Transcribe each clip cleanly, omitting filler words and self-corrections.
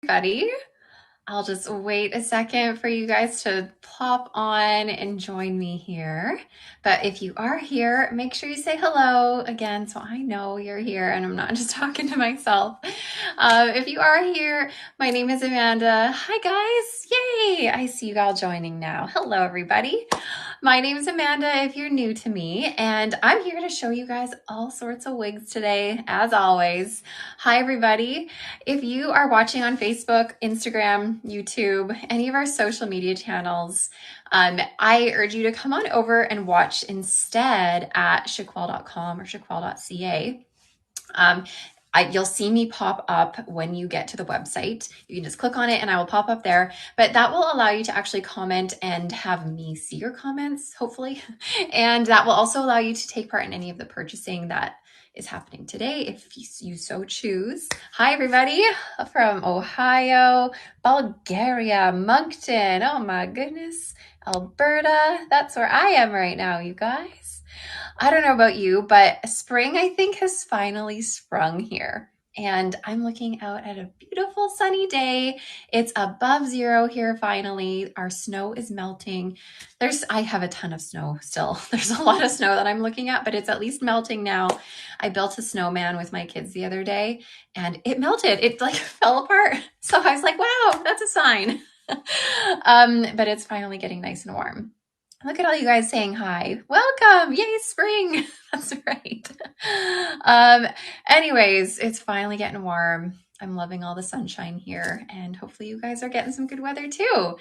Buddy. I'll just wait a second for you guys to plop on and join me here. But if you are here, make sure you say hello again so I know you're here and I'm not just talking to myself. If you are here, my name is Amanda. Hi, guys. Yay. I see you all joining now. Hello, everybody. My name is Amanda if you're new to me, and I'm here to show you guys all sorts of wigs today, as always. Hi, everybody. If you are watching on Facebook, Instagram, YouTube, any of our social media channels, I urge you to come on over and watch instead at chiquel.com or chiquel.ca. You'll see me pop up when you get to the website. You can just click on it and I will pop up there, but that will allow you to actually comment and have me see your comments, hopefully. And that will also allow you to take part in any of the purchasing that is happening today if you so choose. Hi, everybody from Ohio, Bulgaria, Moncton. Oh my goodness. Alberta. That's where I am right now, you guys. I don't know about you, but spring, I think, has finally sprung here. And I'm looking out at a beautiful sunny day. It's above zero here finally. Our snow is melting. I have a ton of snow still. There's a lot of snow that I'm looking at, but it's at least melting now. I built a snowman with my kids the other day and it melted. It like fell apart. So I was like, wow, that's a sign. But it's finally getting nice and warm. Look at all you guys saying hi. Welcome. Yay, spring. That's right. Anyways, it's finally getting warm. I'm loving all the sunshine here, and hopefully you guys are getting some good weather too.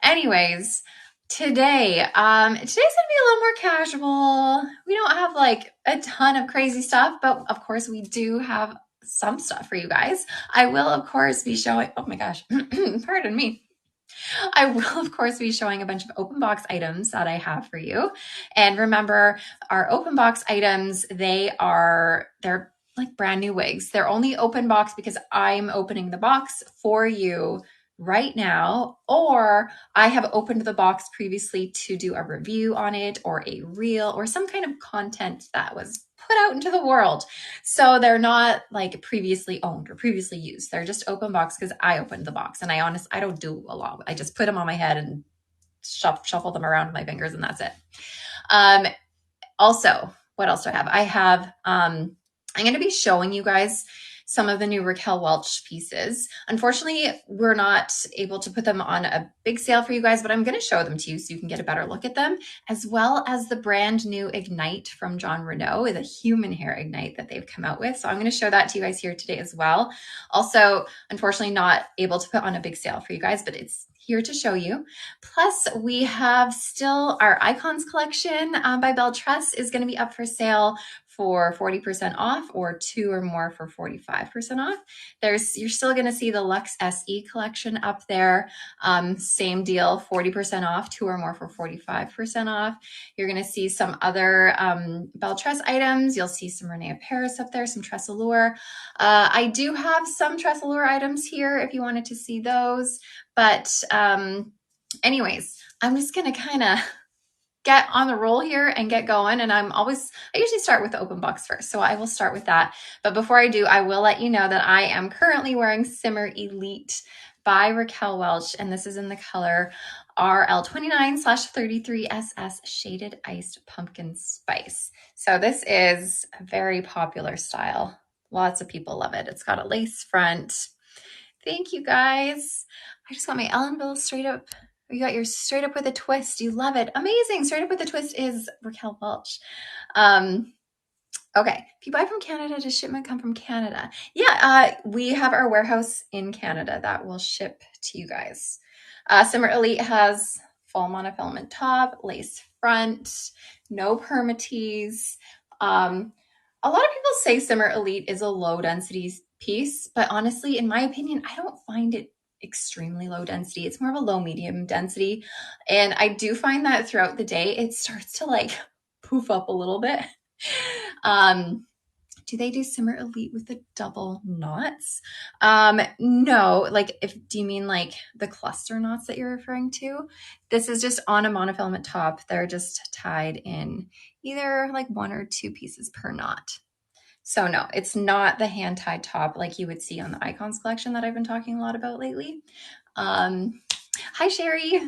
Anyways, today's gonna be a little more casual. We don't have like a ton of crazy stuff, but of course we do have some stuff for you guys. I will, of course, be showing, oh my gosh, pardon me. I will, of course, be showing a bunch of open box items that I have for you. And remember, our open box items, they're like brand new wigs. They're only open box because I'm opening the box for you right now, or I have opened the box previously to do a review on it or a reel or some kind of content that was put out into the world. So they're not like previously owned or previously used. They're just open box because I opened the box and I don't do a lot. I just put them on my head and shuffle them around with my fingers and that's it. Also, what else do I have? I'm going to be showing you guys some of the new Raquel Welch pieces. Unfortunately, we're not able to put them on a big sale for you guys, but I'm going to show them to you so you can get a better look at them, as well as the brand new Ignite from John Renau, the human hair Ignite that they've come out with. So I'm going to show that to you guys here today as well. Also, unfortunately, not able to put on a big sale for you guys, but it's here to show you. Plus, we have still our Icons collection by Belle Tress is going to be up for sale for 40% off, or 2 or more for 45% off. You're still going to see the Luxe SE collection up there. Same deal, 40% off, 2 or more for 45% off. You're going to see some other Belle Tress items. You'll see some Renau Paris up there, some Tress Allure. I do have some Tress Allure items here if you wanted to see those. But anyways, I'm just going to kind of get on the roll here and get going. And I usually start with the open box first. So I will start with that. But before I do, I will let you know that I am currently wearing Simmer Elite by Raquel Welch. And this is in the color RL29/33SS Shaded Iced Pumpkin Spice. So this is a very popular style. Lots of people love it. It's got a lace front. Thank you, guys. I just got my Ellenville straight up. You got your straight up with a twist. You love it. Amazing. Straight up with a twist is Raquel Welch. Okay. If you buy from Canada, does shipment come from Canada? Yeah, we have our warehouse in Canada that will ship to you guys. Simmer Elite has full monofilament top, lace front, no permatease. A lot of people say Simmer Elite is a low density piece, but honestly, in my opinion, I don't find it extremely low density. It's more of a low medium density. And I do find that throughout the day, it starts to like poof up a little bit. Do they do Simmer Elite with the double knots? No, do you mean like the cluster knots that you're referring to? This is just on a monofilament top. They're just tied in either like 1 or 2 pieces per knot. So no, it's not the hand-tied top like you would see on the Icons collection that I've been talking a lot about lately. Hi, Sherry.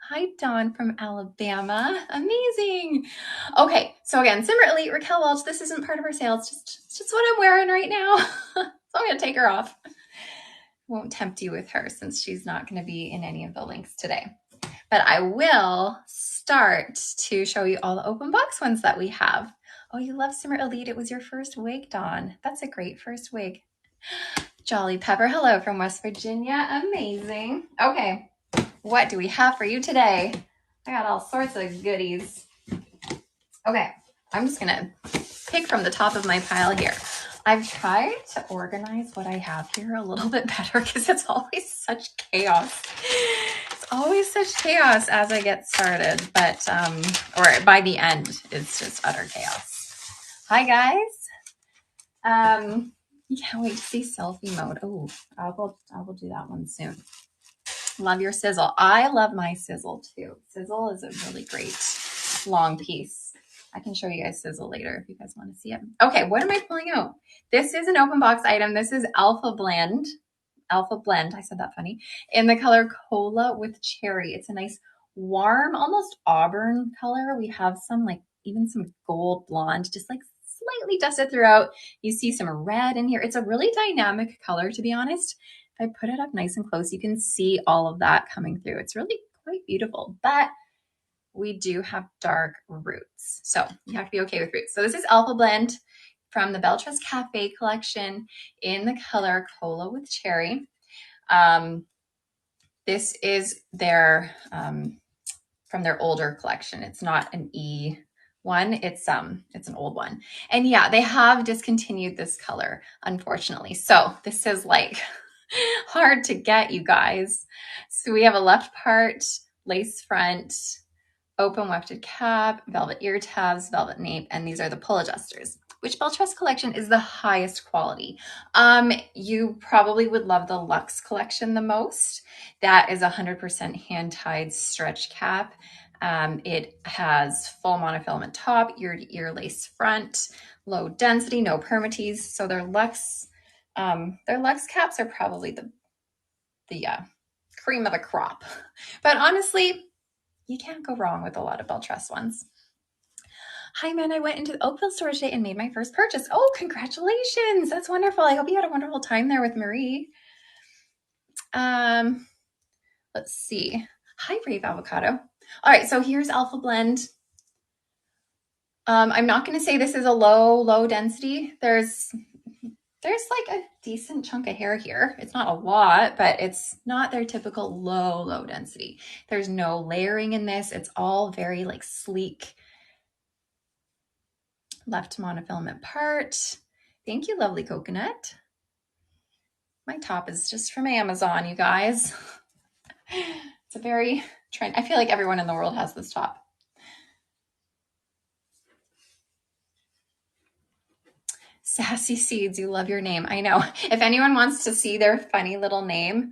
Hi, Dawn from Alabama. Amazing. Okay, so again, Simmer Elite, Raquel Welch. This isn't part of her sale. It's just what I'm wearing right now. So I'm going to take her off. Won't tempt you with her since she's not going to be in any of the links today. But I will start to show you all the open box ones that we have. Oh, you love Simmer Elite. It was your first wig, Dawn. That's a great first wig. Jolly Pepper, hello from West Virginia. Amazing. Okay, what do we have for you today? I got all sorts of goodies. Okay, I'm just gonna pick from the top of my pile here. I've tried to organize what I have here a little bit better because it's always such chaos. It's always such chaos as I get started, but, or by the end, it's just utter chaos. Hi, guys. You can't wait to see selfie mode. Oh, I will do that one soon. Love your sizzle. I love my sizzle too. Sizzle is a really great long piece. I can show you guys sizzle later if you guys want to see it. Okay, what am I pulling out? This is an open box item. This is Alpha Blend. Alpha Blend, I said that funny, in the color Cola with Cherry. It's a nice warm, almost auburn color. We have some like even some gold blonde, just like slightly dusted throughout. You see some red in here. It's a really dynamic color, to be honest. If I put it up nice and close, you can see all of that coming through. It's really quite beautiful, but we do have dark roots. So you have to be okay with roots. So this is Alpha Blend from the Belle Tress Cafe collection in the color Cola with Cherry. This is their, from their older collection. It's not an E one, it's an old one. And yeah, they have discontinued this color, unfortunately. So this is like hard to get, you guys. So we have a left part, lace front, open wefted cap, velvet ear tabs, velvet nape, and these are the pull adjusters. Which Belle Tress collection is the highest quality? You probably would love the Luxe collection the most. That is 100% hand-tied stretch cap. It has full monofilament top, ear lace front, low density, no permatease. So their Luxe caps are probably the cream of the crop. But honestly, you can't go wrong with a lot of Belle Tress ones. Hi, man. I went into the Oakville store today and made my first purchase. Oh, congratulations. That's wonderful. I hope you had a wonderful time there with Marie. Let's see. Hi, Brave Avocado. All right, so here's Alpha Blend. I'm not going to say this is a low density. There's like a decent chunk of hair here. It's not a lot, but it's not their typical low density. There's no layering in this. It's all very like sleek. Left monofilament part. Thank you, lovely coconut. My top is just from Amazon, you guys. It's a very trend. I feel like everyone in the world has this top. Sassy Seeds, you love your name. I know. If anyone wants to see their funny little name,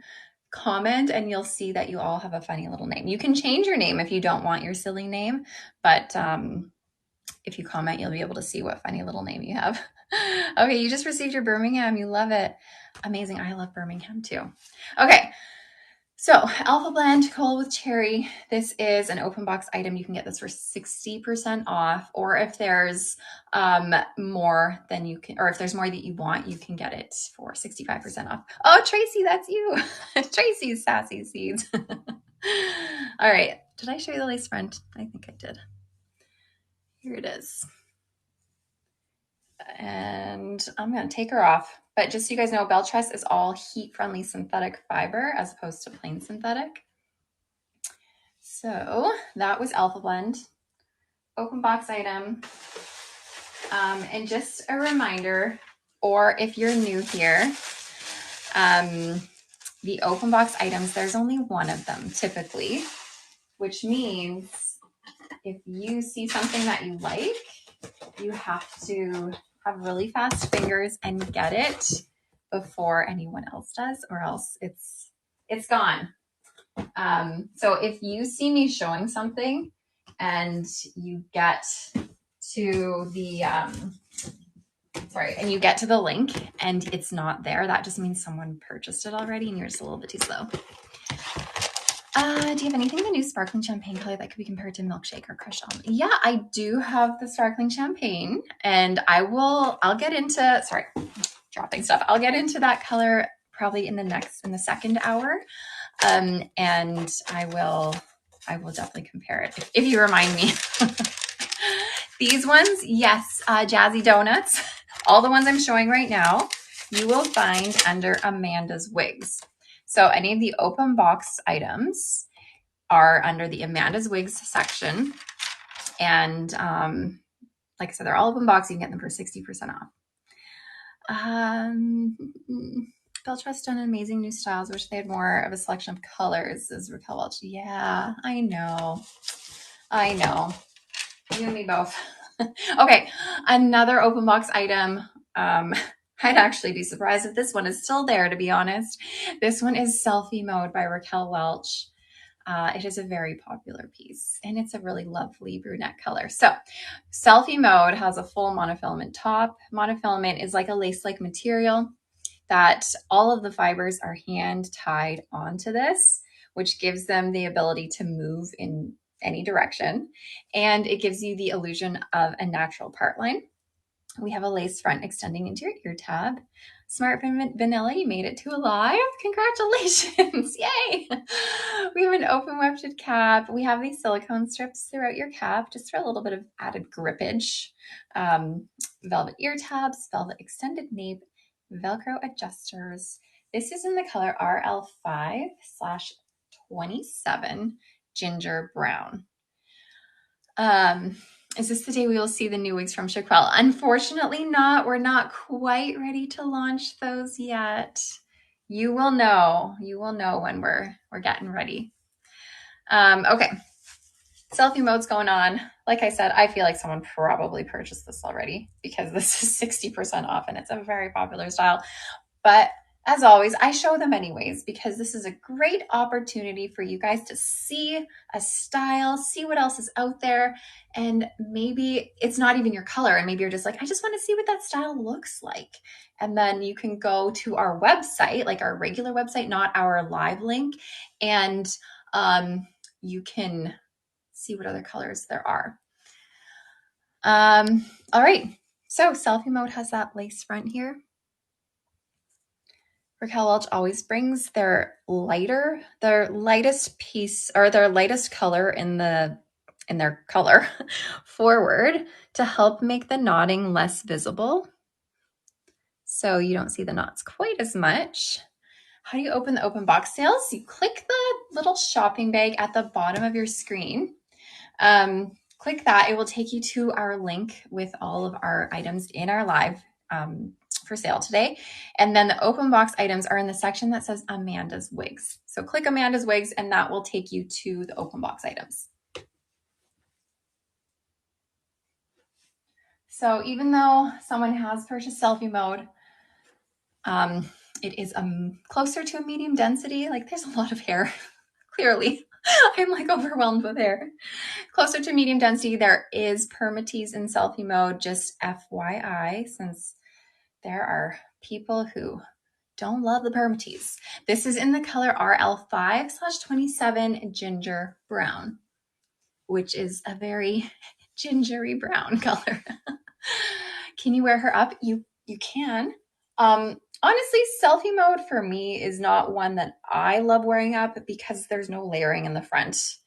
comment and you'll see that you all have a funny little name. You can change your name if you don't want your silly name, but if you comment, you'll be able to see what funny little name you have. Okay, you just received your Birmingham. You love it. Amazing. I love Birmingham too. Okay, so Alpha Blend Cola with Cherry. This is an open box item. You can get this for 60% off, or if there's more than you can, or if there's more that you want, you can get it for 65% off. Oh, Tracy, that's you. Tracy's Sassy Seeds. All right. Did I show you the lace front? I think I did. Here it is. And I'm going to take her off. But just so you guys know, Belle Tress is all heat-friendly synthetic fiber as opposed to plain synthetic. So that was Alpha Blend. Open box item. And just a reminder, or if you're new here, the open box items, there's only one of them typically, which means if you see something that you like, you have to have really fast fingers and get it before anyone else does, or else it's gone. So if you see me showing something and you get to the sorry, and you get to the link and it's not there, that just means someone purchased it already and you're just a little bit too slow. Do you have anything in the new sparkling champagne color that could be compared to milkshake or crushed almond? Yeah, I do have the sparkling champagne, and I'll get into, sorry, dropping stuff. I'll get into that color probably in the second hour. And I will definitely compare it if you remind me. These ones, yes, Jazzy Donuts. All the ones I'm showing right now, you will find under Amanda's Wigs. So any of the open box items are under the Amanda's Wigs section. And like I said, they're all open box. You can get them for 60% off. Belle Tress done amazing new styles. Wish they had more of a selection of colors, says Raquel Welch. Yeah, I know. You and me both. Okay, another open box item. I'd actually be surprised if this one is still there, to be honest. This one is Selfie Mode by Raquel Welch. It is a very popular piece, and it's a really lovely brunette color. So Selfie Mode has a full monofilament top. Monofilament is like a lace-like material that all of the fibers are hand tied onto this, which gives them the ability to move in any direction. And it gives you the illusion of a natural part line. We have a lace front extending into your ear tab. Smart Vanilla, you made it to alive. Congratulations. Yay. We have an open wefted cap. We have these silicone strips throughout your cap just for a little bit of added grippage. Velvet ear tabs, velvet extended nape, Velcro adjusters. This is in the color RL5/27 ginger brown. Is this the day we will see the new wigs from Chiquel? Unfortunately not. We're not quite ready to launch those yet. You will know. You will know when we're getting ready. Okay. Selfie mode's going on. Like I said, I feel like someone probably purchased this already because this is 60% off and it's a very popular style. But as always, I show them anyways because this is a great opportunity for you guys to see a style, see what else is out there, and maybe it's not even your color, and maybe you're just like, I just want to see what that style looks like. And then you can go to our website, like our regular website, not our live link, and you can see what other colors there are. All right, so Selfie Mode has that lace front here. Raquel Welch always brings their lightest piece or their lightest color in their color forward to help make the knotting less visible. So you don't see the knots quite as much. How do you open the open box sales? You click the little shopping bag at the bottom of your screen. Click that. It will take you to our link with all of our items in our live for sale today. And then the open box items are in the section that says Amanda's Wigs. So click Amanda's Wigs and that will take you to the open box items. So even though someone has purchased Selfie Mode, it is closer to a medium density. Like there's a lot of hair, clearly. I'm like overwhelmed with hair. Closer to medium density, there is permatease in Selfie Mode, just FYI, since there are people who don't love the permatease. This is in the color RL5/27 ginger brown, which is a very gingery brown color. Can you wear her up? You can. Honestly, Selfie Mode for me is not one that I love wearing up because there's no layering in the front.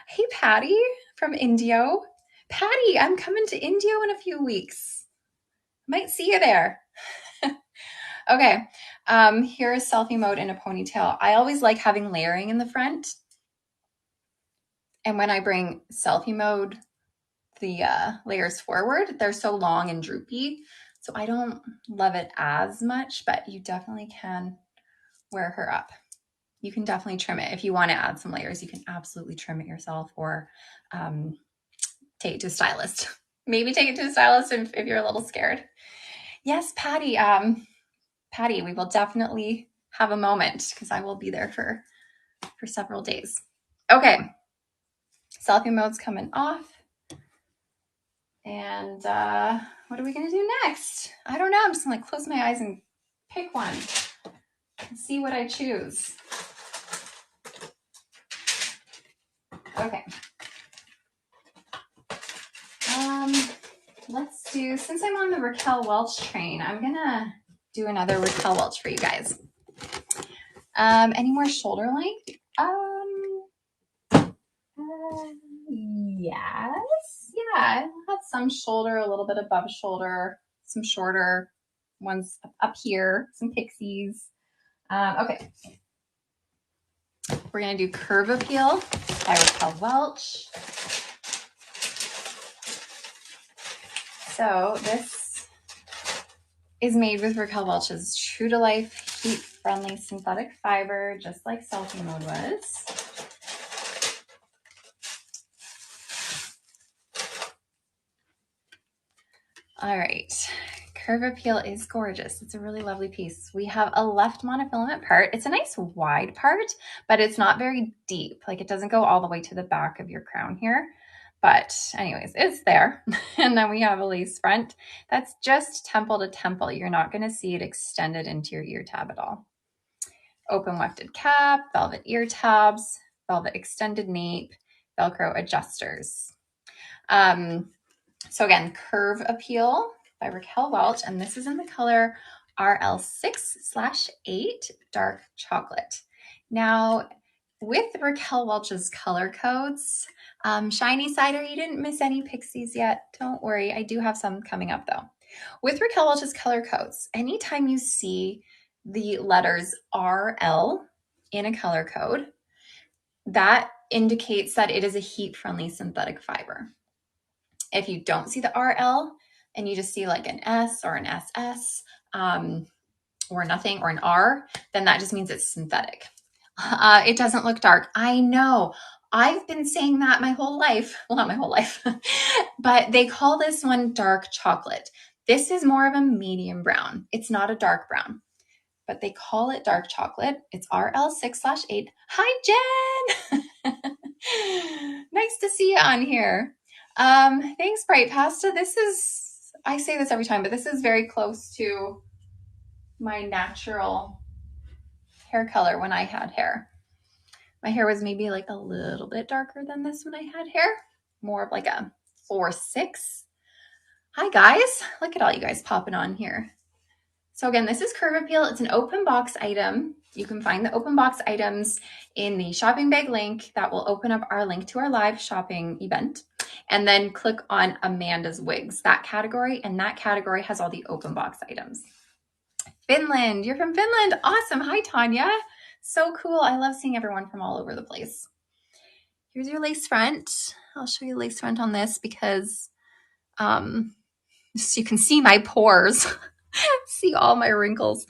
Hey, Patty from Indio. Patty, I'm coming to Indio in a few weeks. Might see you there. Okay, here is Selfie Mode in a ponytail. I always like having layering in the front. And when I bring Selfie Mode, the layers forward, they're so long and droopy. So I don't love it as much, but you definitely can wear her up. You can definitely trim it. If you want to add some layers, you can absolutely trim it yourself or take it to a stylist. Maybe take it to a stylist if you're a little scared. Yes, Patty. Patty, we will definitely have a moment because I will be there for several days. Okay, Selfie Mode's coming off. And what are we gonna do next? I don't know. I'm just gonna close my eyes and pick one and see what I choose. Okay. Let's do, since I'm on the Raquel Welch train, I'm gonna do another Raquel Welch for you guys. Any more shoulder length? Yes. Yeah, I have some shoulder, a little bit above shoulder, some shorter ones up here, some pixies. Okay. We're gonna do Curve Appeal by Raquel Welch. So this is made with Raquel Welch's true to life, heat friendly synthetic fiber, just like Selfie Mode was. All right, Curve Appeal is gorgeous. It's a really lovely piece. We have a left monofilament part. It's a nice wide part, but it's not very deep. Like it doesn't go all the way to the back of your crown here. But anyways, it's there. And then we have a lace front. That's just temple to temple. You're not gonna see it extended into your ear tab at all. Open wefted cap, velvet ear tabs, velvet extended nape, Velcro adjusters. So again, Curve Appeal by Raquel Welch, and this is in the color RL6/8 dark chocolate. Now, with Raquel Welch's color codes, Shiny Cider, you didn't miss any pixies yet. Don't worry, I do have some coming up though. With Raquel Welch's color codes, anytime you see the letters RL in a color code, that indicates that it is a heat-friendly synthetic fiber. If you don't see the RL and you just see like an S or an SS or nothing or an R, then that just means it's synthetic. It doesn't look dark. I know. I've been saying that my whole life. Well, not my whole life, but they call this one dark chocolate. This is more of a medium brown. It's not a dark brown, but they call it dark chocolate. It's RL6/8. Hi, Jen. Nice to see you on here. Thanks, Bright Pasta. This is, I say this every time, but this is very close to my natural hair color when I had hair. My hair was maybe like a little bit darker than this when I had hair. More of like a 4-6. Hi, guys. Look at all you guys popping on here. So again, this is Curve Appeal. It's an open box item. You can find the open box items in the shopping bag link that will open up our link to our live shopping event. And then click on Amanda's Wigs, that category, and that category has all the open box items. Finland, you're from Finland. Awesome. Hi, Tanya. So cool. I love seeing everyone from all over the place. Here's your lace front. I'll show you the lace front on this because so you can see my pores. See all my wrinkles.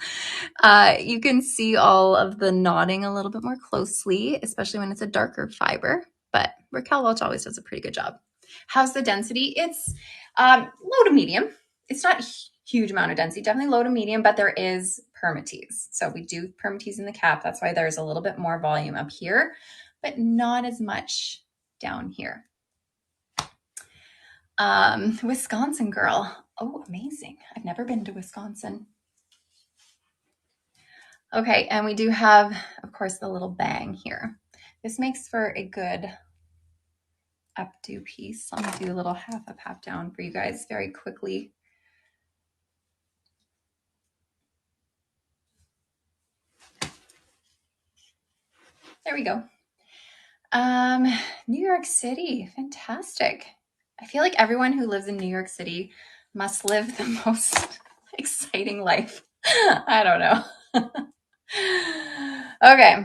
You can see all of the knotting a little bit more closely, especially when it's a darker fiber, but Raquel Welch always does a pretty good job. How's the density? It's low to medium. It's not a huge amount of density, definitely low to medium, but there is permatease. So we do permatease in the cap. That's why there's a little bit more volume up here, but not as much down here. Wisconsin girl. Oh, amazing. I've never been to Wisconsin. Okay, and we do have, of course, the little bang here. This makes for a good updo piece. I'm gonna do a little half up, half down for you guys very quickly. There we go. New York City, fantastic. I feel like everyone who lives in New York City must live the most exciting life. I don't know. Okay.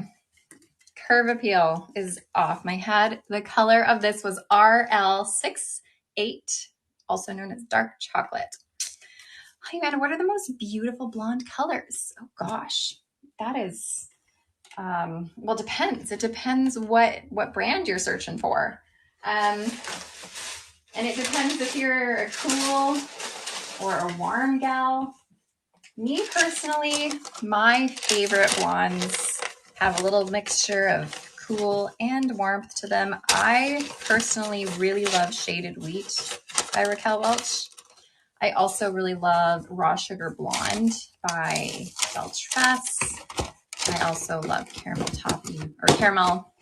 Curve Appeal is off my head. The color of this was RL6/8, also known as dark chocolate. Hi, man, what are the most beautiful blonde colors? Oh gosh, that is, well, depends. It depends what brand you're searching for. And it depends if you're a cool or a warm gal. Me personally, my favorite blondes have a little mixture of cool and warmth to them. I personally really love Shaded Wheat by Raquel Welch. I also really love Raw Sugar Blonde by Belle Tress. I also love Caramel Toffee or Caramel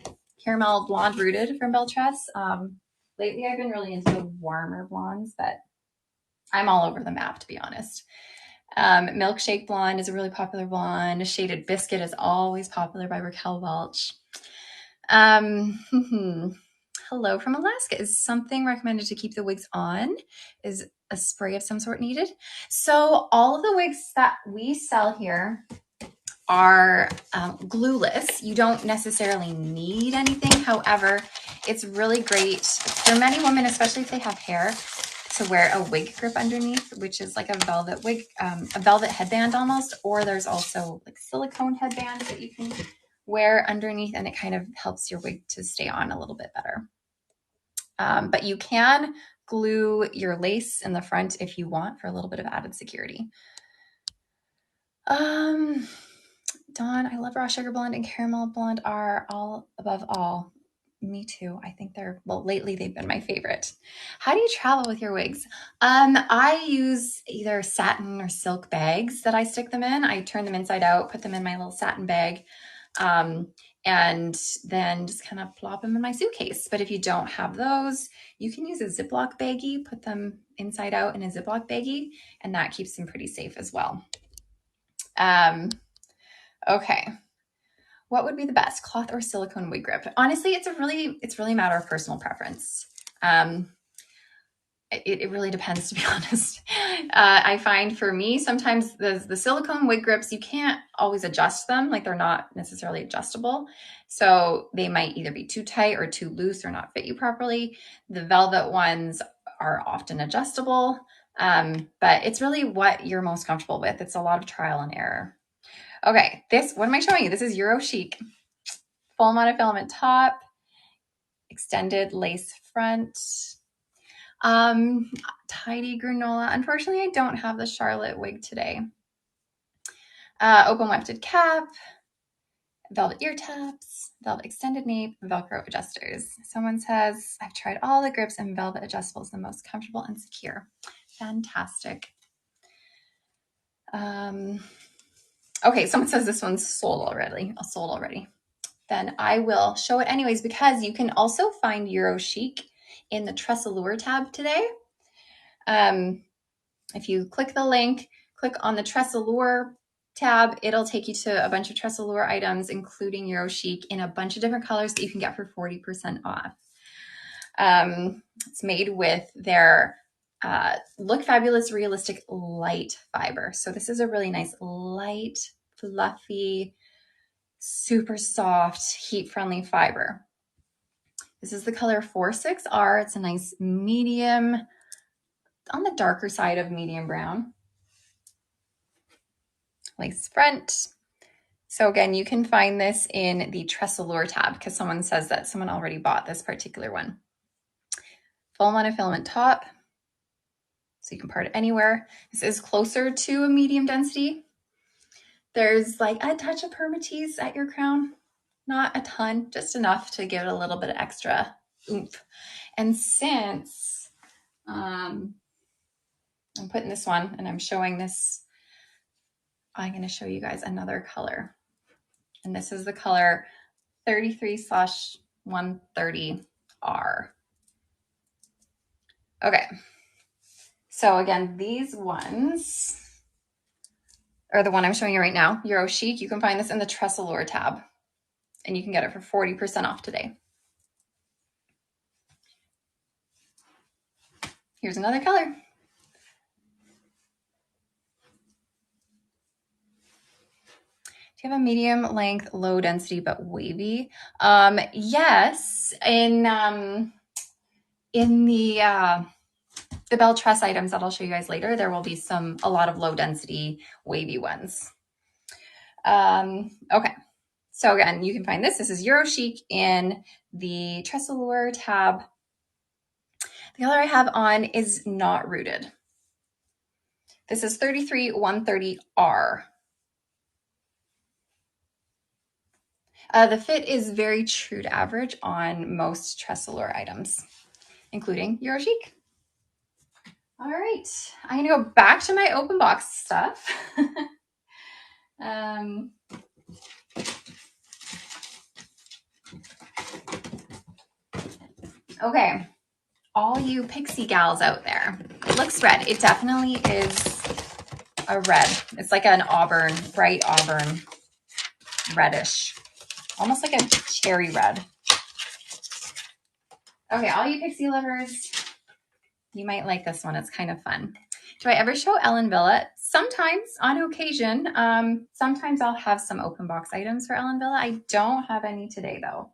Blonde Rooted from Belle Tress. Lately, I've been really into the warmer blondes, but I'm all over the map, to be honest. Milkshake Blonde is a really popular blonde. Shaded Biscuit is always popular by Raquel Welch. Hello from Alaska. Is something recommended to keep the wigs on? Is a spray of some sort needed? So all of the wigs that we sell here are glueless. You don't necessarily need anything. However, it's really great for many women, especially if they have hair, to wear a wig grip underneath, which is like a velvet wig, a velvet headband almost, or there's also like silicone headbands that you can wear underneath, and it kind of helps your wig to stay on a little bit better. But you can glue your lace in the front if you want for a little bit of added security. Dawn, I love Raw Sugar Blonde and Caramel Blonde are all above all. Me too. I think lately they've been my favorite. How do you travel with your wigs? I use either satin or silk bags that I stick them in. I turn them inside out, put them in my little satin bag, and then just kind of plop them in my suitcase. But if you don't have those, you can use a Ziploc baggie, put them inside out in a Ziploc baggie, and that keeps them pretty safe as well. Okay. What would be the best, cloth or silicone wig grip? Honestly, it's really a matter of personal preference. It really depends, to be honest. I find for me, sometimes the silicone wig grips, you can't always adjust them. Like they're not necessarily adjustable. So they might either be too tight or too loose or not fit you properly. The velvet ones are often adjustable, but it's really what you're most comfortable with. It's a lot of trial and error. Okay, what am I showing you? This is Euro Chic. Full monofilament top, extended lace front. Tidy granola. Unfortunately, I don't have the Charlotte wig today. Open wefted cap, velvet ear tabs, velvet extended nape, Velcro adjusters. Someone says, I've tried all the grips and velvet adjustables, the most comfortable and secure. Fantastic. Okay, someone says this one's sold already. Then I will show it anyways, because you can also find Euro Chic in the Tress Allure tab today. If you click the link, click on the Tress Allure tab, it'll take you to a bunch of Tress Allure items, including Euro Chic in a bunch of different colors that you can get for 40% off. It's made with their Look Fabulous Realistic Light fiber. So this is a really nice light, fluffy, super soft, heat-friendly fiber. This is the color 46R. It's a nice medium, on the darker side of medium brown. Lace front. So again, you can find this in the Tress Allure tab because someone says that someone already bought this particular one. Full monofilament top. So you can part it anywhere. This is closer to a medium density. There's like a touch of permatease at your crown. Not a ton, just enough to give it a little bit of extra oomph. And since I'm putting this one and I'm showing this, I'm going to show you guys another color. And this is the color 33/130R. Okay. So again, these ones are the one I'm showing you right now, Euro Chic. You can find this in the Tress Allure tab, and you can get it for 40% off today. Here's another color. Do you have a medium length, low density, but wavy? Yes. In the Belle Tress items that I'll show you guys later, there will be a lot of low density wavy ones. Okay. So again, you can find this. This is Euro Chic in the Tress Allure tab. The color I have on is not rooted. This is 33/130R. The fit is very true to average on most Tress Allure items, including Euro Chic. All right, I'm gonna go back to my open box stuff. Okay, all you pixie gals out there, it looks red. It definitely is a red. It's like an auburn, bright auburn, reddish, almost like a cherry red. Okay, all you pixie lovers, you might like this one. It's kind of fun. Do I ever show Ellen Villa? Sometimes, on occasion. Sometimes I'll have some open box items for Ellen Villa. I don't have any today though,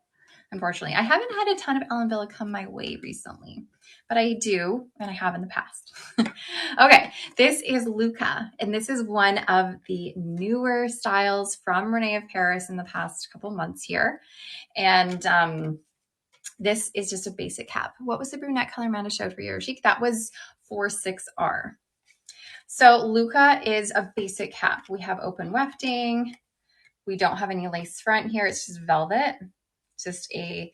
unfortunately. I haven't had a ton of Ellen Villa come my way recently, but I do, and I have in the past. Okay, this is Luca, and this is one of the newer styles from Renau of Paris in the past couple months here. And this is just a basic cap. What was the brunette color Amanda showed for your chic? That was 46R. So Luca is a basic cap. We have open wefting. We don't have any lace front here. It's just velvet. It's just a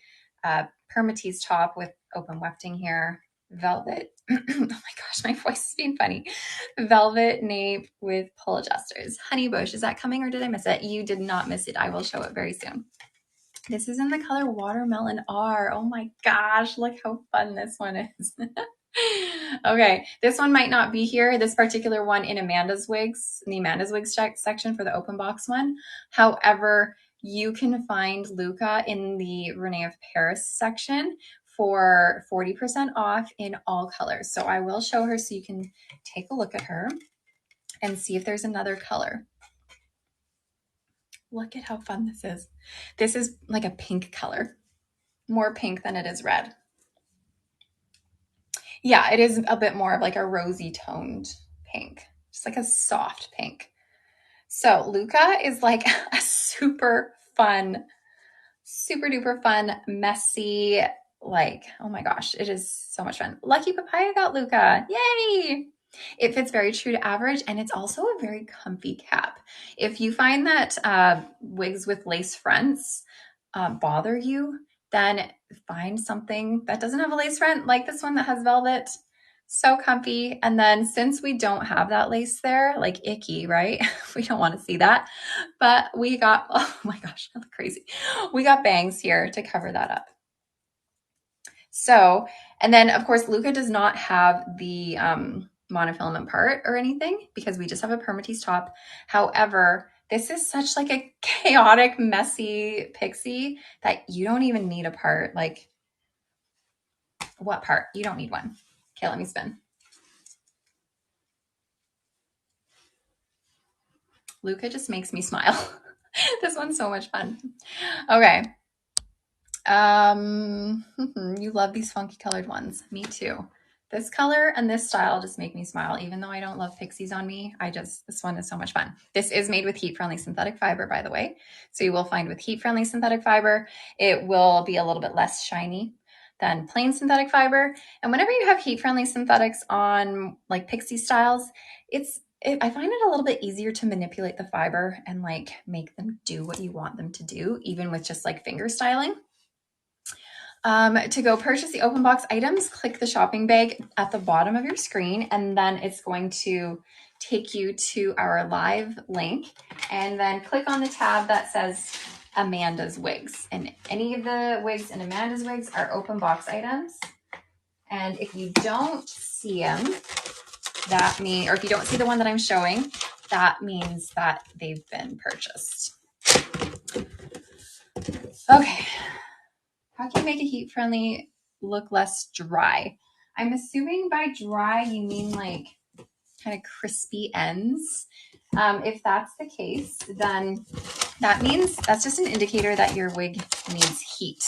permatease top with open wefting here. Velvet. Oh my gosh, my voice is being funny. Velvet nape with pull adjusters. Honey bush, is that coming or did I miss it? You did not miss it. I will show it very soon. This is in the color Watermelon R. Oh my gosh, look how fun this one is. Okay, this one might not be here, this particular one in Amanda's Wigs, in the Amanda's Wigs section for the open box one. However, you can find Luca in the Renau of Paris section for 40% off in all colors. So I will show her so you can take a look at her and see if there's another color. Look at how fun this is. This is like a pink color, more pink than it is red. Yeah, it is a bit more of like a rosy toned pink, just like a soft pink. So Luca is like a super duper fun, messy, like, oh my gosh, it is so much fun. Lucky Papaya got Luca, yay! It fits very true to average, and it's also a very comfy cap. If you find that wigs with lace fronts bother you, then find something that doesn't have a lace front, like this one that has velvet. So comfy. And then since we don't have that lace there, like icky, right? We don't want to see that. But we got, oh my gosh, I look crazy. We got bangs here to cover that up. So, and then of course, Luca does not have the monofilament part or anything because we just have a permatease top. However, this is such like a chaotic, messy pixie that you don't even need a part. Like, what part? You don't need one. Okay, let me spin. Luca just makes me smile. This one's so much fun. Okay. You love these funky colored ones. Me too. This color and this style just make me smile. Even though I don't love pixies on me, this one is so much fun. This is made with heat-friendly synthetic fiber, by the way. So you will find with heat-friendly synthetic fiber, it will be a little bit less shiny than plain synthetic fiber. And whenever you have heat-friendly synthetics on like pixie styles, I find it a little bit easier to manipulate the fiber and like make them do what you want them to do, even with just like finger styling. To go purchase the open box items, click the shopping bag at the bottom of your screen, and then it's going to take you to our live link, and then click on the tab that says Amanda's Wigs. And any of the wigs in Amanda's Wigs are open box items. And if you don't see them, or if you don't see the one that I'm showing, that means that they've been purchased. Okay. How can you make a heat-friendly look less dry? I'm assuming by dry, you mean like kind of crispy ends. If that's the case, then that means that's just an indicator that your wig needs heat.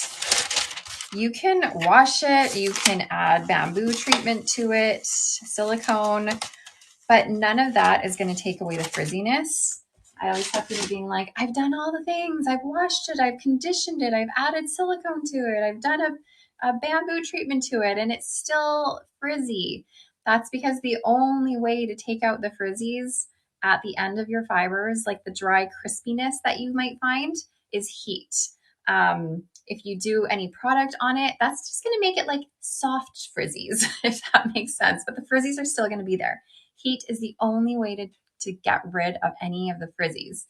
You can wash it, you can add bamboo treatment to it, silicone, but none of that is going to take away the frizziness. I always have people being like, I've done all the things. I've washed it. I've conditioned it. I've added silicone to it. I've done a bamboo treatment to it, and it's still frizzy. That's because the only way to take out the frizzies at the end of your fibers, like the dry crispiness that you might find, is heat. If you do any product on it, that's just going to make it like soft frizzies, if that makes sense. But the frizzies are still going to be there. Heat is the only way to get rid of any of the frizzies.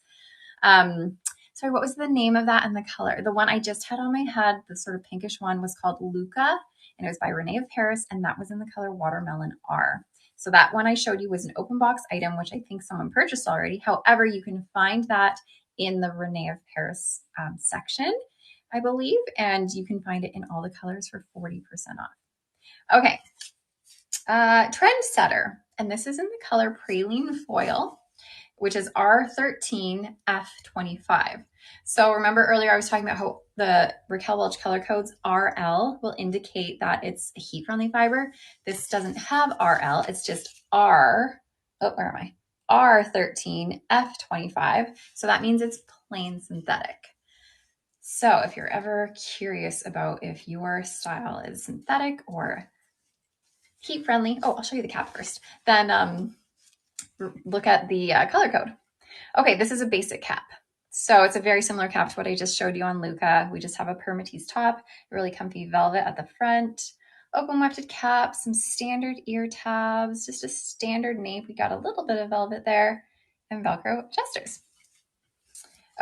Sorry, what was the name of that and the color? The one I just had on my head, the sort of pinkish one, was called Luca, and it was by Renau of Paris, and that was in the color Watermelon R. So that one I showed you was an open box item, which I think someone purchased already. However, you can find that in the Renau of Paris section, I believe, and you can find it in all the colors for 40% off. Okay, Trendsetter, and this is in the color Praline Foil, which is R13F25. So remember earlier I was talking about how the Raquel Welch color codes RL will indicate that it's a heat-friendly fiber. This doesn't have RL, it's just R, oh, where am I? R13F25. So that means it's plain synthetic. So if you're ever curious about if your style is synthetic or heat-friendly, oh, I'll show you the cap first, then look at the color code. Okay, this is a basic cap. So it's a very similar cap to what I just showed you on Luca. We just have a permatease top, really comfy velvet at the front, open wefted cap, some standard ear tabs, just a standard nape. We got a little bit of velvet there, and Velcro adjusters.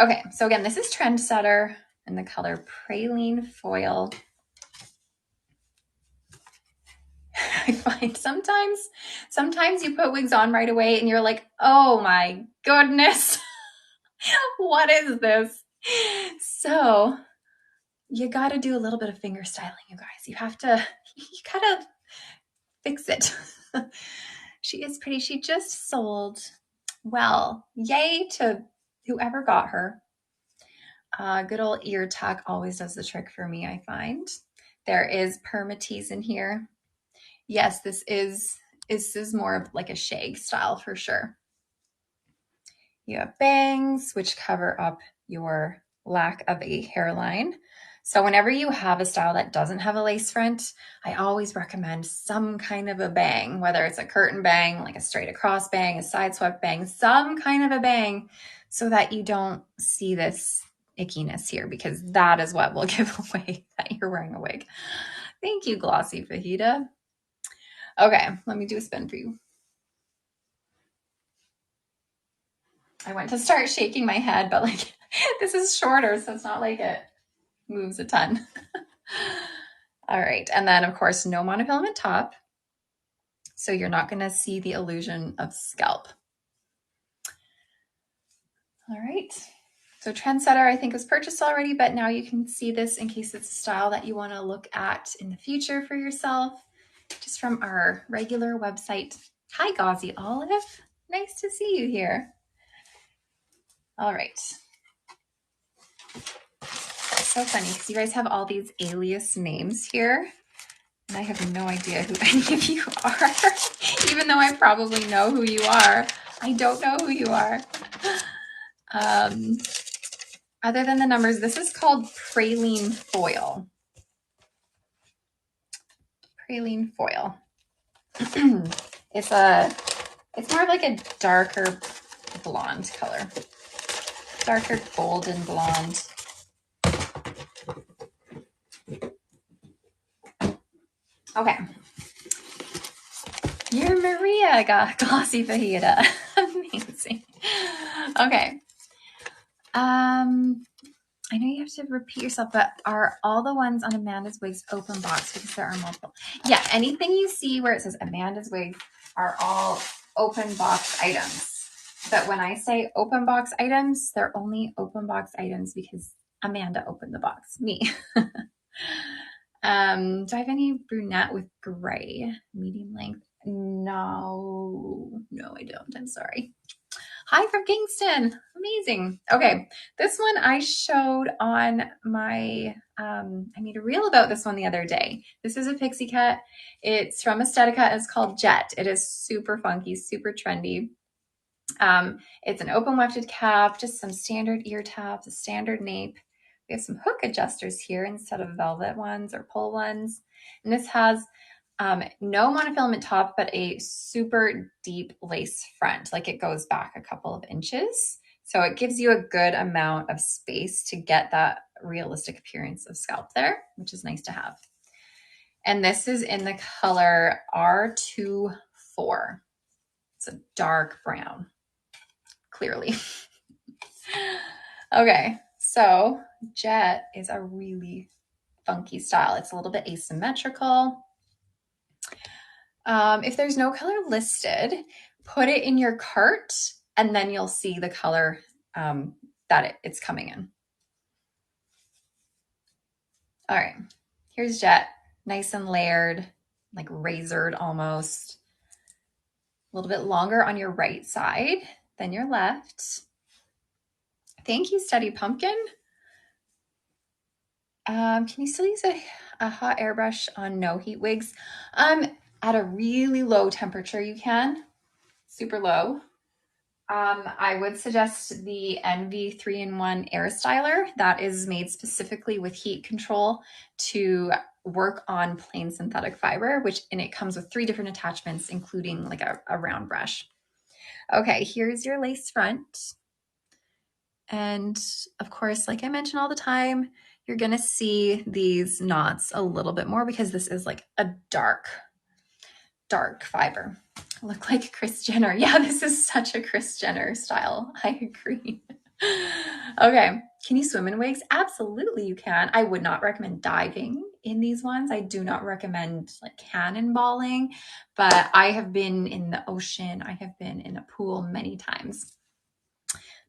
Okay, so again, this is Trendsetter in the color Praline Foil. I find sometimes you put wigs on right away and you're like, oh my goodness. What is this? So you got to do a little bit of finger styling, you guys. You gotta fix it. She is pretty. She just sold. Well, yay to whoever got her. Good old ear tuck always does the trick for me, I find. There is permatease in here. Yes, this is more of like a shag style for sure. You have bangs, which cover up your lack of a hairline. So whenever you have a style that doesn't have a lace front, I always recommend some kind of a bang, whether it's a curtain bang, like a straight across bang, a side swept bang, some kind of a bang, so that you don't see this ickiness here, because that is what will give away that you're wearing a wig. Thank you, Glossy Fajita. Okay, let me do a spin for you. I went to start shaking my head, but like this is shorter, so it's not like it moves a ton. All right, and then of course, no monofilament top. So you're not gonna see the illusion of scalp. All right, so Trendsetter I think was purchased already, but now you can see this in case it's a style that you wanna look at in the future for yourself, just from our regular website. Hi, Gauzy Olive, nice to see you here. All right. So funny because you guys have all these alias names here, and I have no idea who any of you are. Even though I probably know who you are, I don't know who you are. Other than the numbers, this is called Praline Foil. Praline Foil. It's more of like a darker blonde color. Darker golden blonde. Okay. You're Maria Glossy Fajita. Amazing. Okay. I know you have to repeat yourself, but are all the ones on Amanda's Wigs open box? Because there are multiple. Yeah, anything you see where it says Amanda's Wigs are all open box items. But when I say open box items, they're only open box items because Amanda opened the box, me. Do I have any brunette with gray, medium length? No, I don't. I'm sorry. Hi from Kingston. Amazing. Okay, this one I showed on my, I made a reel about this one the other day. This is a pixie cut. It's from Estetica. It's called Jet. It is super funky, super trendy. It's an open wefted cap, just some standard ear tabs, a standard nape. We have some hook adjusters here instead of velvet ones or pull ones. And this has no monofilament top, but a super deep lace front. Like it goes back a couple of inches. So it gives you a good amount of space to get that realistic appearance of scalp there, which is nice to have. And this is in the color R24. It's a dark brown, clearly. Okay, so Jet is a really funky style. It's a little bit asymmetrical. If there's no color listed, put it in your cart and then you'll see the color that it's coming in. All right, here's Jet, nice and layered, like razored almost. A little bit longer on your right side than your left. Thank you, Steady Pumpkin. Can you still use a hot airbrush on no heat wigs? At a really low temperature, you can. Super low. I would suggest the NV 3-in-1 Air Styler. That is made specifically with heat control to work on plain synthetic fiber, and it comes with 3 different attachments, including like a round brush. Okay, here's your lace front. And of course, like I mention all the time, you're gonna see these knots a little bit more because this is like a dark fiber. Look like Kris Jenner. Yeah, this is such a Kris Jenner style. I agree. Okay, can you swim in wigs? Absolutely you can. I would not recommend diving in these ones. I do not recommend like cannonballing, but I have been in the ocean. I have been in a pool many times.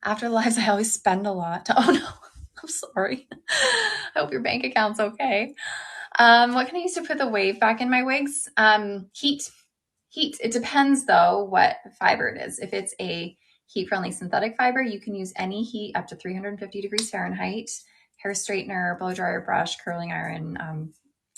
After the lives, I always spend a lot. Oh no, I'm sorry. I hope your bank account's okay. What can I use to put the wave back in my wigs? Heat. It depends though what fiber it is. If it's a heat-friendly synthetic fiber, you can use any heat up to 350 degrees Fahrenheit, hair straightener, blow dryer brush, curling iron,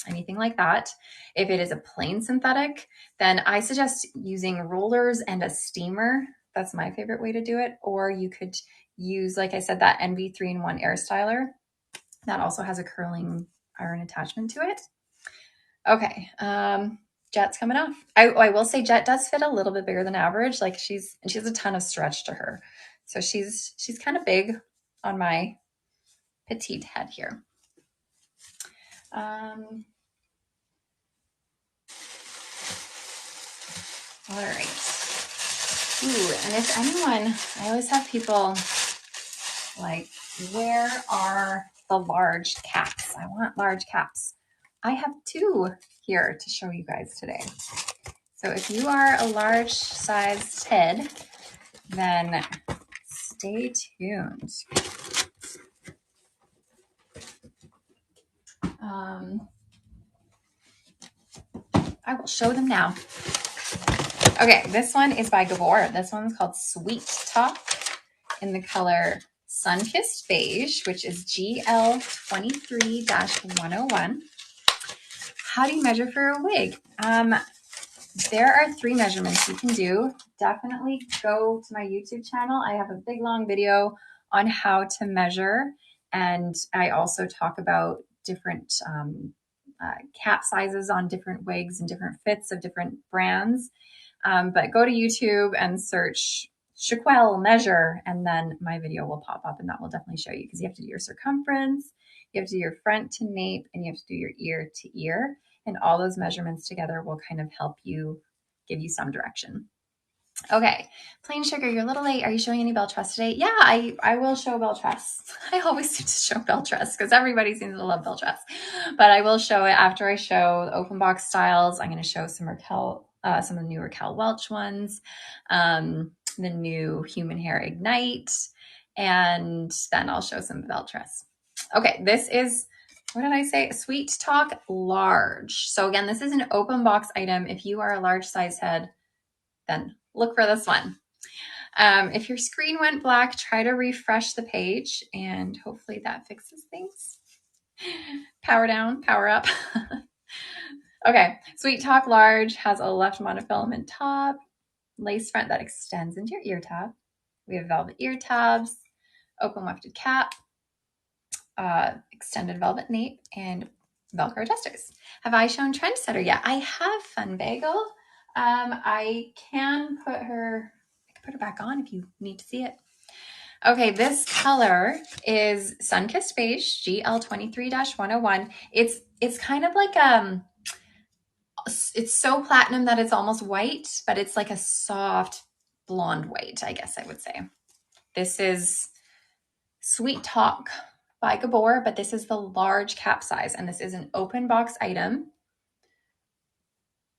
anything like that. If it is a plain synthetic, then I suggest using rollers and a steamer. That's my favorite way to do it. Or you could use, like I said, that NV 3-in-1 Air Styler. That also has a curling iron attachment to it. Okay, Jet's coming off. I will say Jet does fit a little bit bigger than average. Like she has a ton of stretch to her. So she's kind of big on my petite head here. All right. Ooh, and if anyone, I always have people like, where are the large caps? I want large caps. I have 2 here to show you guys today. So if you are a large sized head, then stay tuned. I will show them now. Okay, this one is by Gabor. This one's called Sweet Talk in the color Sunkissed Beige, which is GL23-101. How do you measure for a wig? There are 3 measurements you can do. Definitely go to my YouTube channel. I have a big long video on how to measure, and I also talk about different cap sizes on different wigs and different fits of different brands. But go to YouTube and search Chiquel measure, and then my video will pop up, and that will definitely show you, because you have to do your circumference, you have to do your front to nape, and you have to do your ear to ear. And all those measurements together will kind of help you, give you some direction. Okay, Plain Sugar, you're a little late. Are you showing any Belle Tress today? Yeah, I will show Belle Tress. I always seem to show Belle Tress because everybody seems to love Belle Tress. But I will show it after I show the open box styles. I'm going to show some of the new Raquel Welch ones, the new Human Hair Ignite, and then I'll show some Belle Tress. Okay, this is, what did I say? Sweet Talk Large. So again, this is an open box item. If you are a large size head, then look for this one. If your screen went black, try to refresh the page, and hopefully that fixes things. Power down, power up. Okay, Sweet Talk Large has a left monofilament top, lace front that extends into your ear tab. We have velvet ear tabs, open wefted cap, extended velvet nape, and Velcro adjusters. Have I shown Trendsetter yet? I have Fun Bagel. I can put her back on if you need to see it. Okay, this color is Sunkissed Beige, GL23-101. It's kind of like it's so platinum that it's almost white, but it's like a soft blonde white, I guess I would say. This is Sweet Talk by Gabor, but this is the large cap size, and this is an open box item.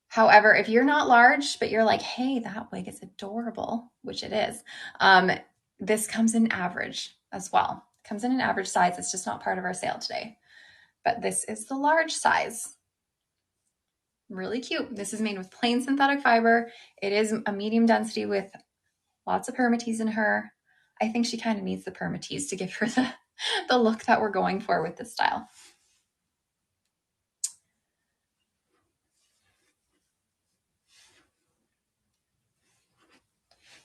However, if you're not large, but you're like, hey, that wig is adorable, which it is, this comes in average as well. It comes in an average size. It's just not part of our sale today. But this is the large size. Really cute. This is made with plain synthetic fiber. It is a medium density with lots of permatease in her. I think she kind of needs the permatease to give her the look that we're going for with this style.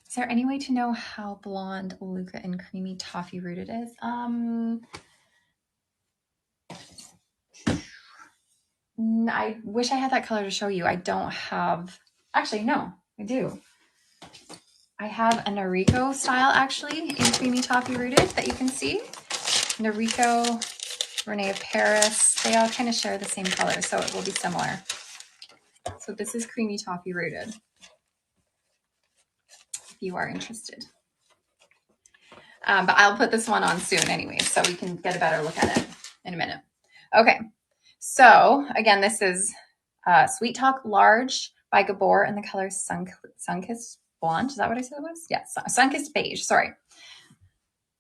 Is there any way to know how blonde Luca and creamy toffee rooted is? I wish I had that color to show you. I don't have, actually, no, I do. I have a Noriko style actually in creamy toffee rooted that you can see. Noriko, Renau of Paris, they all kind of share the same color, so it will be similar. So this is creamy toffee rooted, if you are interested. But I'll put this one on soon anyway, so we can get a better look at it in a minute. Okay, so again, this is Sweet Talk Large by Gabor, and the color Sunkissed Blonde. Is that what I said it was? Yes, Sunkissed Beige, sorry.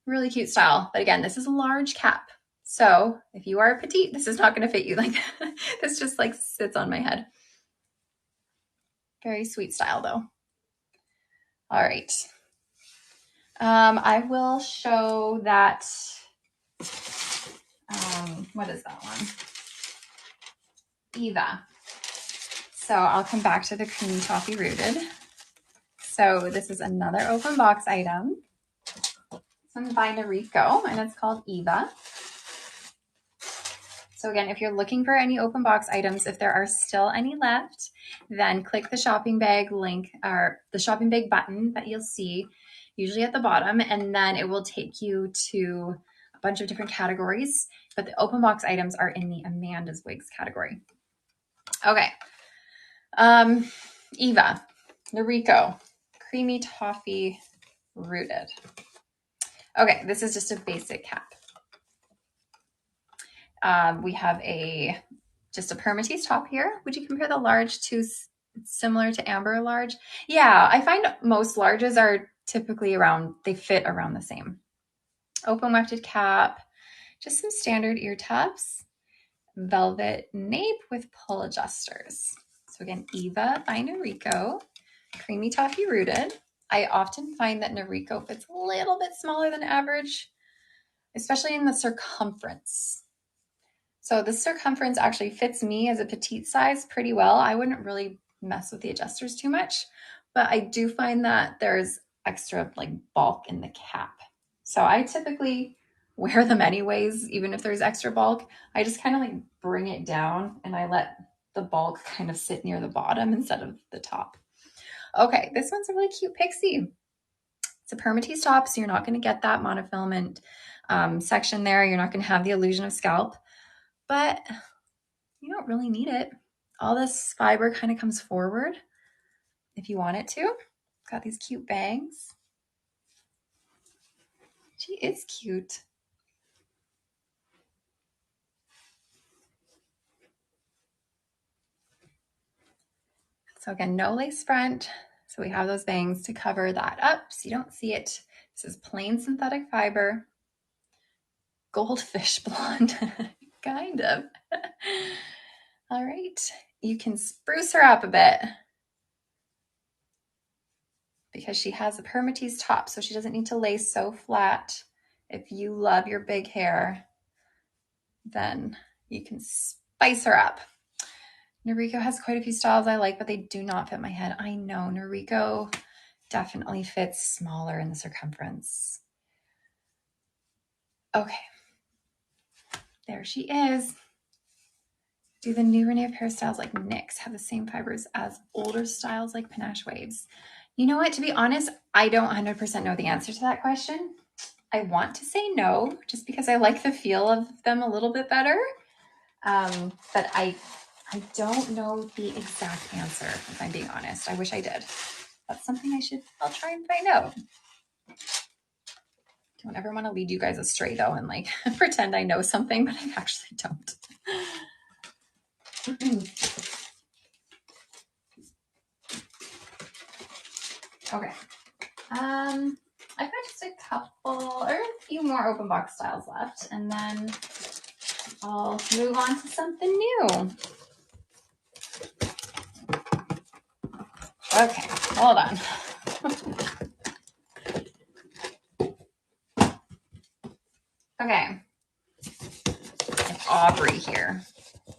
Really cute style. But again, this is a large cap. So if you are petite, this is not going to fit you like that. This just like sits on my head. Very sweet style though. All right. I will show that. What is that one? Eva. So I'll come back to the creamy toffee rooted. So this is another open box item. This one's by Noriko, and it's called Eva. So again, if you're looking for any open box items, if there are still any left, then click the shopping bag link or the shopping bag button that you'll see usually at the bottom, and then it will take you to a bunch of different categories, but the open box items are in the Amanda's Wigs category. Okay. Eva, Noriko, creamy toffee rooted. Okay, this is just a basic cap. We have just a permatease top here. Would you compare the large to similar to amber large? Yeah, I find most larges are typically they fit around the same. Open wefted cap, just some standard ear tufts, velvet nape with pull adjusters. So again, Eva by Noriko, creamy toffee rooted. I often find that Noriko fits a little bit smaller than average, especially in the circumference. So the circumference actually fits me as a petite size pretty well. I wouldn't really mess with the adjusters too much, but I do find that there's extra like bulk in the cap. So I typically wear them anyways, even if there's extra bulk. I just kind of like bring it down and I let the bulk kind of sit near the bottom instead of the top. Okay, this one's a really cute pixie. It's a permatease top, so you're not going to get that monofilament section there. You're not going to have the illusion of scalp, but you don't really need it. All this fiber kind of comes forward if you want it to. Got these cute bangs. She is cute. So again, no lace front. So we have those bangs to cover that up so you don't see it. This is plain synthetic fiber. Goldfish blonde, kind of. All right, you can spruce her up a bit because she has a permatease top, so she doesn't need to lay so flat. If you love your big hair, then you can spice her up. Noriko has quite a few styles I like, but they do not fit my head. I know Noriko definitely fits smaller in the circumference. Okay, there she is. Do the new Renau of Paris styles like NYX have the same fibers as older styles like Panache Waves? You know what, to be honest, I don't 100% know the answer to that question. I want to say no, just because I like the feel of them a little bit better. But I don't know the exact answer, if I'm being honest. I wish I did. That's something I'll try and find out. Don't ever want to lead you guys astray though and like pretend I know something, but I actually don't. Okay. I've got just a couple or a few more open box styles left, and then I'll move on to something new. Okay, hold on. Okay. It's Aubrey here.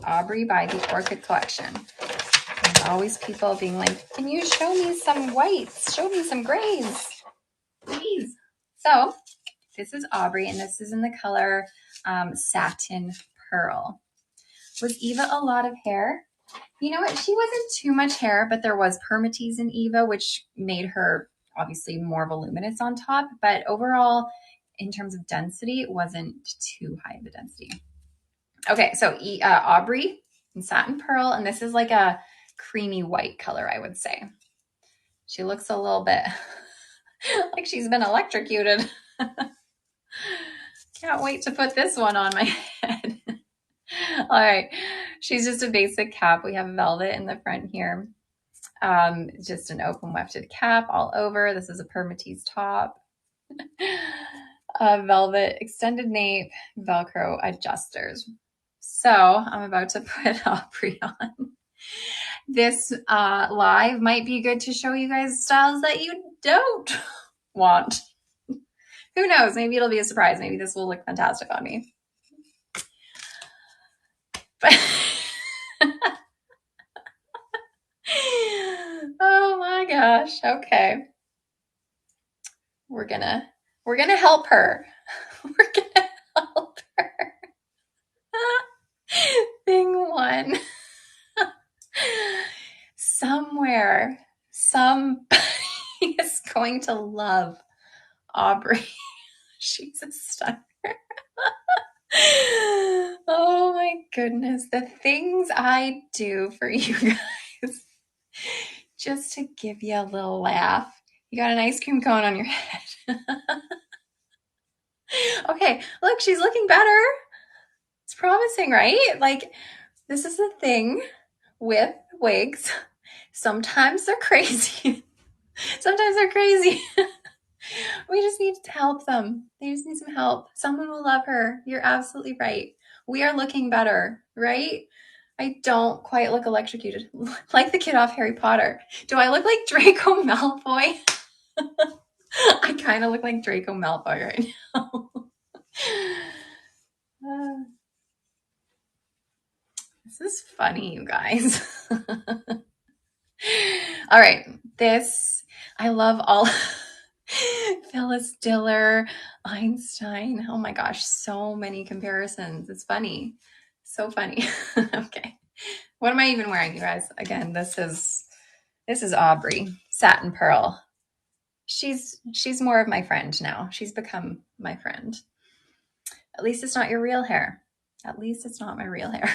Aubrey by the Orchid Collection. There's always people being like, can you show me some whites? Show me some grays, please. So this is Aubrey, and this is in the color Satin Pearl. Was Eva a lot of hair? You know what? She wasn't too much hair, but there was permatease in Eva, which made her obviously more voluminous on top. But overall, in terms of density, it wasn't too high of a density. Okay, so Aubrey in Satin Pearl, and this is like a creamy white color, I would say. She looks a little bit like she's been electrocuted. Can't wait to put this one on my head. All right, she's just a basic cap. We have velvet in the front here. Just an open wefted cap all over. This is a permatease top. Velvet extended nape, Velcro adjusters. So I'm about to put Aubrey on. This live might be good to show you guys styles that you don't want. Who knows? Maybe it'll be a surprise. Maybe this will look fantastic on me. But oh my gosh. Okay. We're gonna help her. We're gonna help her. Thing one. Somewhere, somebody is going to love Aubrey. She's a stunner. Oh my goodness. The things I do for you guys just to give you a little laugh. You got an ice cream cone on your head. Okay, look, she's looking better. It's promising, right? Like, this is the thing with wigs. Sometimes they're crazy. Sometimes they're crazy. We just need to help them. They just need some help. Someone will love her. You're absolutely right. We are looking better, right? I don't quite look electrocuted. Like the kid off Harry Potter. Do I look like Draco Malfoy? I kind of look like Draco Malfoy right now. This is funny, you guys. All right. I love all Phyllis Diller, Einstein. Oh my gosh, so many comparisons. It's funny. So funny. Okay. What am I even wearing, you guys? Again, this is Aubrey, Satin Pearl. She's more of my friend now. She's become my friend. At least it's not your real hair. At least it's not my real hair.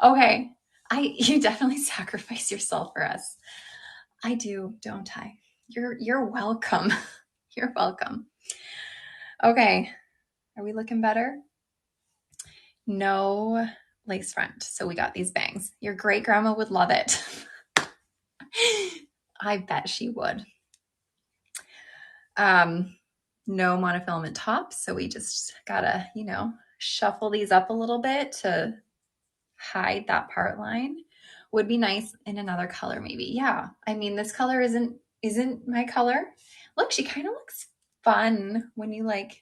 Okay. You definitely sacrifice yourself for us. I do, don't I? You're welcome. You're welcome. Okay. Are we looking better? No lace front. So we got these bangs. Your great grandma would love it. I bet she would. No monofilament tops. So we just gotta, shuffle these up a little bit to hide that part line. Would be nice in another color, maybe. Yeah. I mean, this color isn't my color. Look, she kind of looks fun when you like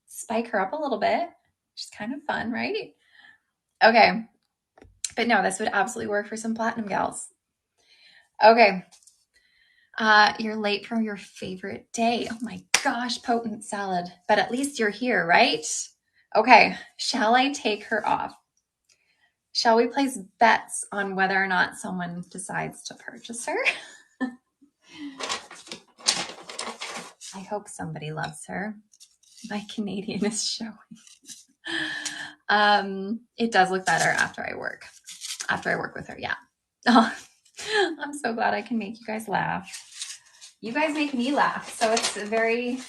spike her up a little bit. She's kind of fun, right? Okay. But no, this would absolutely work for some platinum gals. Okay. You're late for your favorite day. Oh my gosh, potent salad. But at least you're here, right? Okay. Shall I take her off? Shall we place bets on whether or not someone decides to purchase her? I hope somebody loves her. My Canadian is showing. It does look better after I work with her. Yeah. Oh, I'm so glad I can make you guys laugh. You guys make me laugh. So it's a very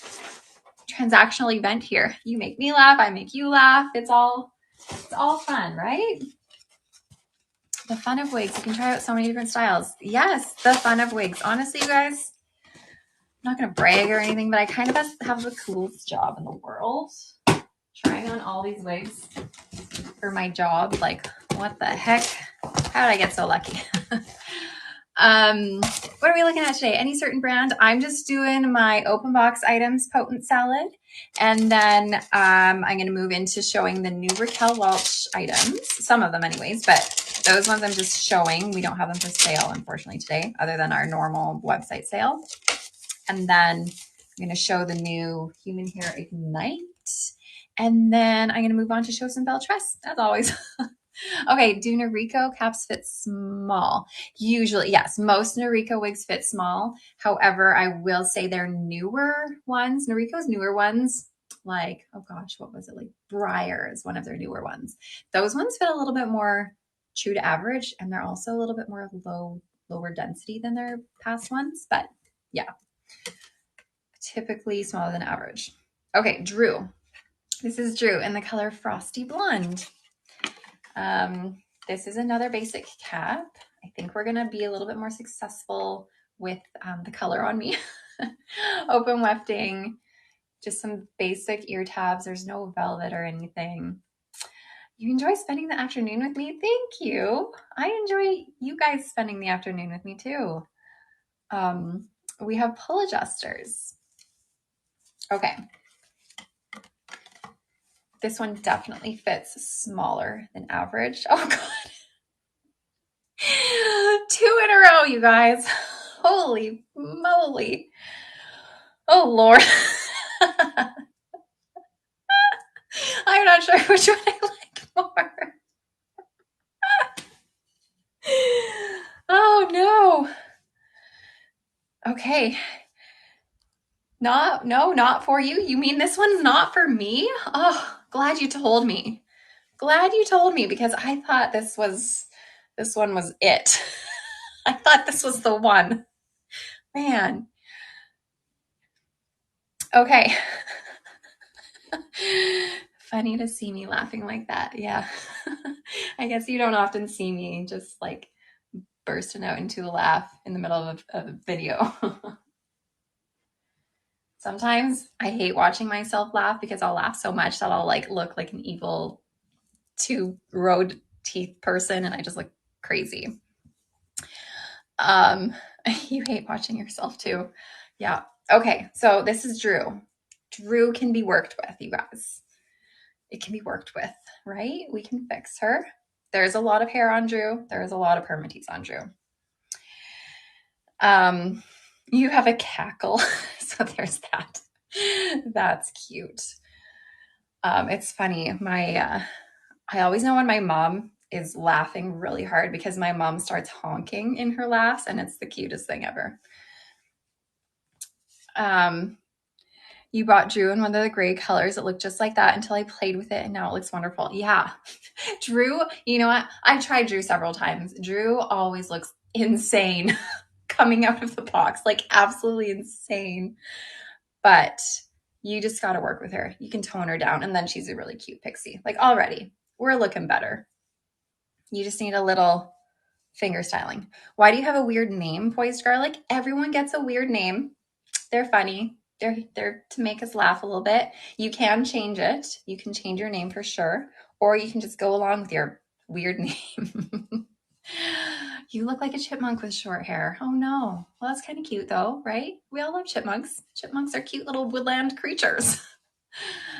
transactional event here. You make me laugh. I make you laugh. It's all fun, right? The fun of wigs. You can try out so many different styles. Yes, the fun of wigs. Honestly, you guys, I'm not going to brag or anything, but I kind of have the coolest job in the world. Trying on all these wigs for my job. Like, what the heck? How did I get so lucky? What are we looking at today? Any certain brand? I'm just doing my open box items potent salad. And then I'm going to move into showing the new Raquel Welch items. Some of them anyways, but those ones I'm just showing. We don't have them for sale, unfortunately, today, other than our normal website sale. And then I'm going to show the new Human Hair Ignite. And then I'm going to move on to show some Belle Tress, as always. Okay, do Noriko caps fit small? Usually, yes, most Noriko wigs fit small. However, I will say their newer ones, Noriko's newer ones, like, oh gosh, what was it? Like Briar is one of their newer ones. Those ones fit a little bit more true to average, and they're also a little bit more lower density than their past ones. But yeah, typically smaller than average. Okay, Drew. This is Drew in the color Frosty Blonde. This is another basic cap. I think we're going to be a little bit more successful with the color on me. Open wefting, just some basic ear tabs. There's no velvet or anything. You enjoy spending the afternoon with me? Thank you. I enjoy you guys spending the afternoon with me too. We have pull adjusters. Okay. This one definitely fits smaller than average. Oh God. 2 in a row, you guys. Holy moly. Oh Lord. I'm not sure which one I like more. Oh no. Okay. Not for you. You mean this one's not for me? Oh, glad you told me. Glad you told me, because I thought this one was it. I thought this was the one. Man. Okay. Funny to see me laughing like that. Yeah. I guess you don't often see me just like bursting out into a laugh in the middle of a video. Sometimes I hate watching myself laugh because I'll laugh so much that I'll like look like an evil 2-road teeth person and I just look crazy. You hate watching yourself too. Yeah. Okay. So this is Drew. Drew can be worked with, you guys. It can be worked with, right? We can fix her. There's a lot of hair on Drew. There's a lot of permatease on Drew. You have a cackle. So there's that. That's cute. It's funny. I always know when my mom is laughing really hard because my mom starts honking in her laughs, and it's the cutest thing ever. You bought Drew in one of the gray colors. It looked just like that until I played with it, and now it looks wonderful. Yeah. Drew, you know what? I've tried Drew several times. Drew always looks insane coming out of the box, like absolutely insane. But you just got to work with her. You can tone her down, and then she's a really cute pixie. Like already, we're looking better. You just need a little finger styling. Why do you have a weird name, Poised Garlic? Everyone gets a weird name. They're funny. They're to make us laugh a little bit. You can change it. You can change your name for sure. Or you can just go along with your weird name. You look like a chipmunk with short hair. Oh no. Well, that's kind of cute though, right? We all love chipmunks. Chipmunks are cute little woodland creatures.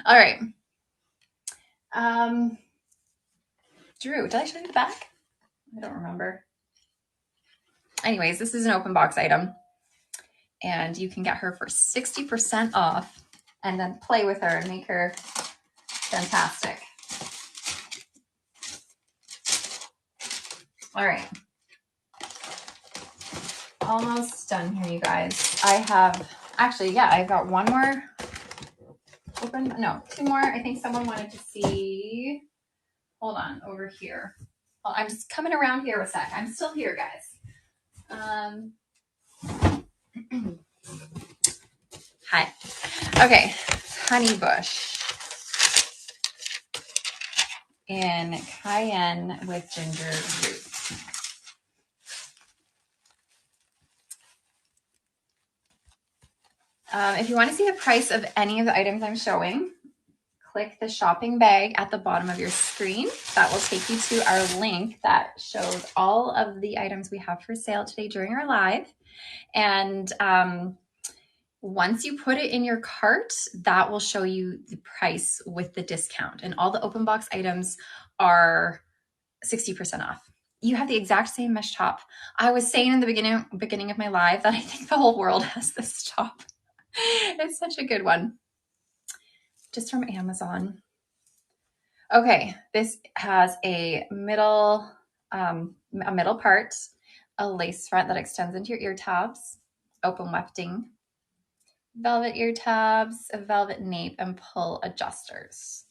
All right. Drew, did I show you the back? I don't remember. Anyways, this is an open box item. And you can get her for 60% off and then play with her and make her fantastic. All right. Almost done here, you guys. I have Actually, yeah, I've got one more open. No, two more. I think someone wanted to see. Hold on, over here. Well, I'm just coming around here a sec. I'm still here, guys. Hi. Okay, honey bush in cayenne with ginger root. If you want to see the price of any of the items I'm showing, click the shopping bag at the bottom of your screen. That will take you to our link that shows all of the items we have for sale today during our live. And once you put it in your cart, that will show you the price with the discount. And all the open box items are 60% off. You have the exact same mesh top. I was saying in the beginning of my live that I think the whole world has this top. It's such a good one. Just from Amazon. Okay, this has a middle part, a lace front that extends into your ear tabs, open wefting, velvet ear tabs, a velvet nape, and pull adjusters.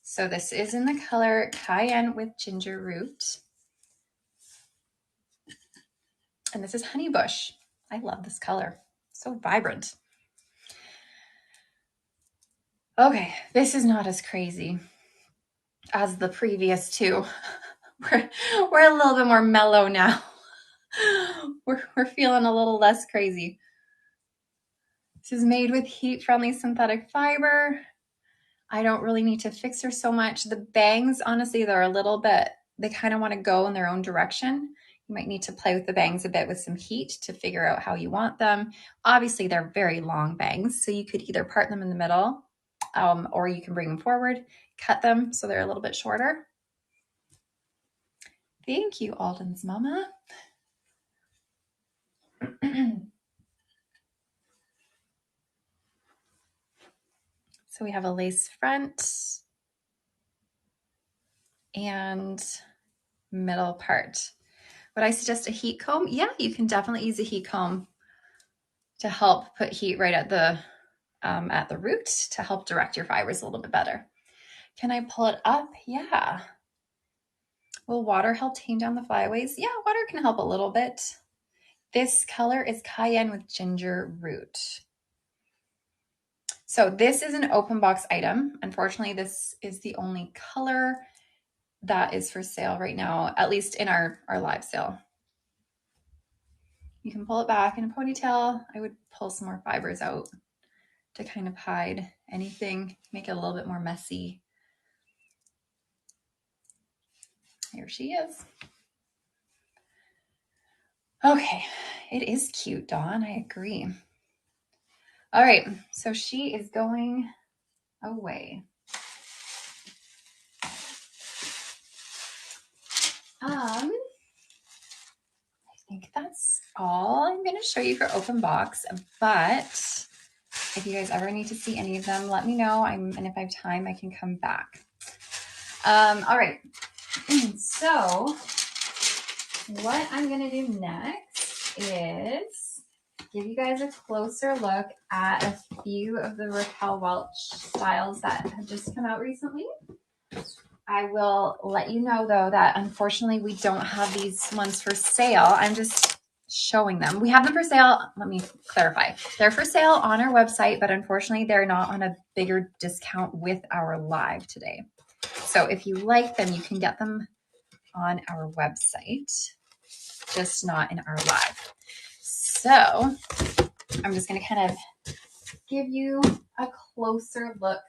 So this is in the color Cayenne with Ginger Root. And this is Honey Bush. I love this color. So vibrant. Okay, this is not as crazy as the previous two. We're a little bit more mellow now. We're feeling a little less crazy. This is made with heat-friendly synthetic fiber. I don't really need to fix her so much. The bangs, honestly, they're a little bit, they kind of want to go in their own direction. You might need to play with the bangs a bit with some heat to figure out how you want them. Obviously, they're very long bangs, so you could either part them in the middle, or you can bring them forward, cut them so they're a little bit shorter. Thank you, Alden's mama. So we have a lace front and middle part. Would I suggest a heat comb? Yeah, you can definitely use a heat comb to help put heat right at the root to help direct your fibers a little bit better. Can I pull it up? Yeah. Will water help tame down the flyaways? Yeah, water can help a little bit. This color is Cayenne with Ginger Root. So this is an open box item. Unfortunately, this is the only color that is for sale right now, at least in our live sale. You can pull it back in a ponytail. I would pull some more fibers out to kind of hide anything, make it a little bit more messy. Here she is. Okay, it is cute, Dawn. I agree. All right, so she is going away. I think that's all I'm going to show you for open box, but if you guys ever need to see any of them, let me know. And if I have time, I can come back. All right. So what I'm going to do next is give you guys a closer look at a few of the Raquel Welch styles that have just come out recently. I will let you know, though, that unfortunately we don't have these ones for sale. I'm just showing them. We have them for sale. Let me clarify. They're for sale on our website, but unfortunately they're not on a bigger discount with our live today. So if you like them, you can get them on our website, just not in our live. So I'm just going to kind of give you a closer look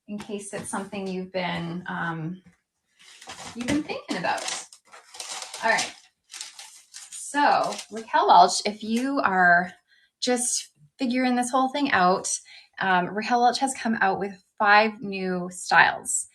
in case it's something you've been thinking about. All right. So Raquel Welch, if you are just figuring this whole thing out, Raquel Welch has come out with 5 new styles.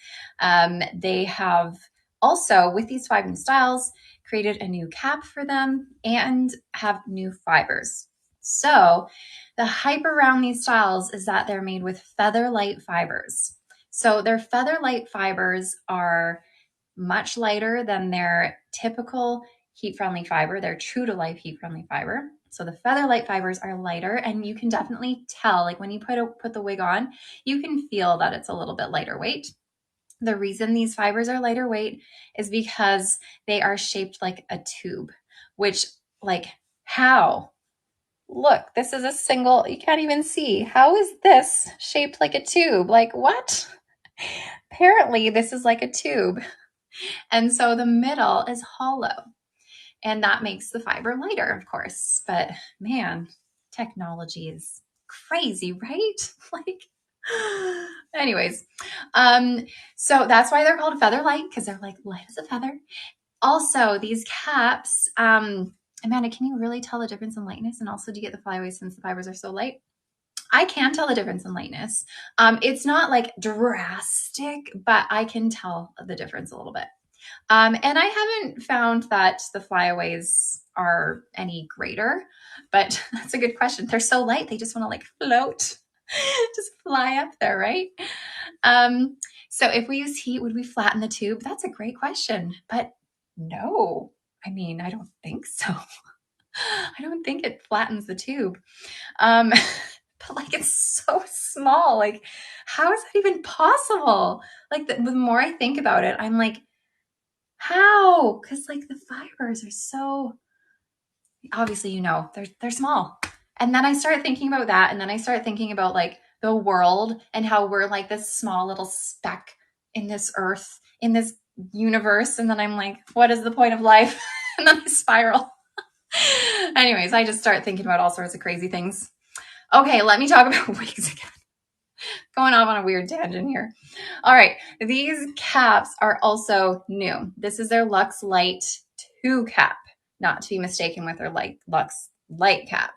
They have also, with these 5 new styles, created a new cap for them and have new fibers. So the hype around these styles is that they're made with Feather Lite fibers. So their Feather Lite fibers are much lighter than their typical heat-friendly fiber. They're true to life heat-friendly fiber. So the feather light fibers are lighter, and you can definitely tell, like when you put the wig on, you can feel that it's a little bit lighter weight. The reason these fibers are lighter weight is because they are shaped like a tube, which, like, how? Look, this is a single, you can't even see. How is this shaped like a tube? Like, what? Apparently, this is like a tube. And so the middle is hollow, and that makes the fiber lighter, of course. But man, technology is crazy, right? Like, anyways, so that's why they're called feather light, because they're like light as a feather. Also, these caps, Amanda, can you really tell the difference in lightness? And also, do you get the flyaways since the fibers are so light? I can tell the difference in lightness. It's not like drastic, but I can tell the difference a little bit. And I haven't found that the flyaways are any greater, but that's a good question. They're so light, they just want to like float, just fly up there, right? So if we use heat, would we flatten the tube? That's a great question, but no, I mean, I don't think so. I don't think it flattens the tube. But like, it's so small. Like, how is that even possible? Like, the more I think about it, I'm like, how? Because like the fibers are so, obviously, you know, they're small. And then I start thinking about that, and then I start thinking about like the world and how we're like this small little speck in this earth, in this universe. And then I'm like, what is the point of life? And then I spiral. Anyways, I just start thinking about all sorts of crazy things. Okay, let me talk about wigs again. Going off on a weird tangent here. All right, these caps are also new. This is their Luxe Lite 2 cap, not to be mistaken with their Luxe Lite cap.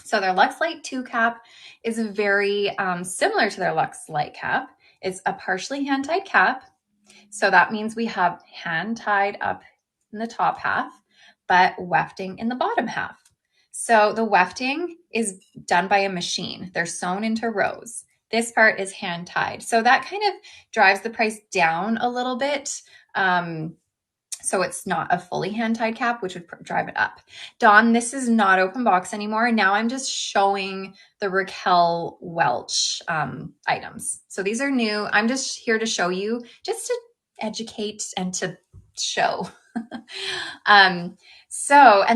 So their Luxe Lite 2 cap is very similar to their Luxe Lite cap. It's a partially hand-tied cap. So that means we have hand tied up in the top half, but wefting in the bottom half. So the wefting is done by a machine. They're sewn into rows. This part is hand tied. So that kind of drives the price down a little bit. So it's not a fully hand-tied cap, which would drive it up. Dawn, this is not open box anymore. Now I'm just showing the Raquel Welch items. So these are new. I'm just here to show you, just to educate and to show. And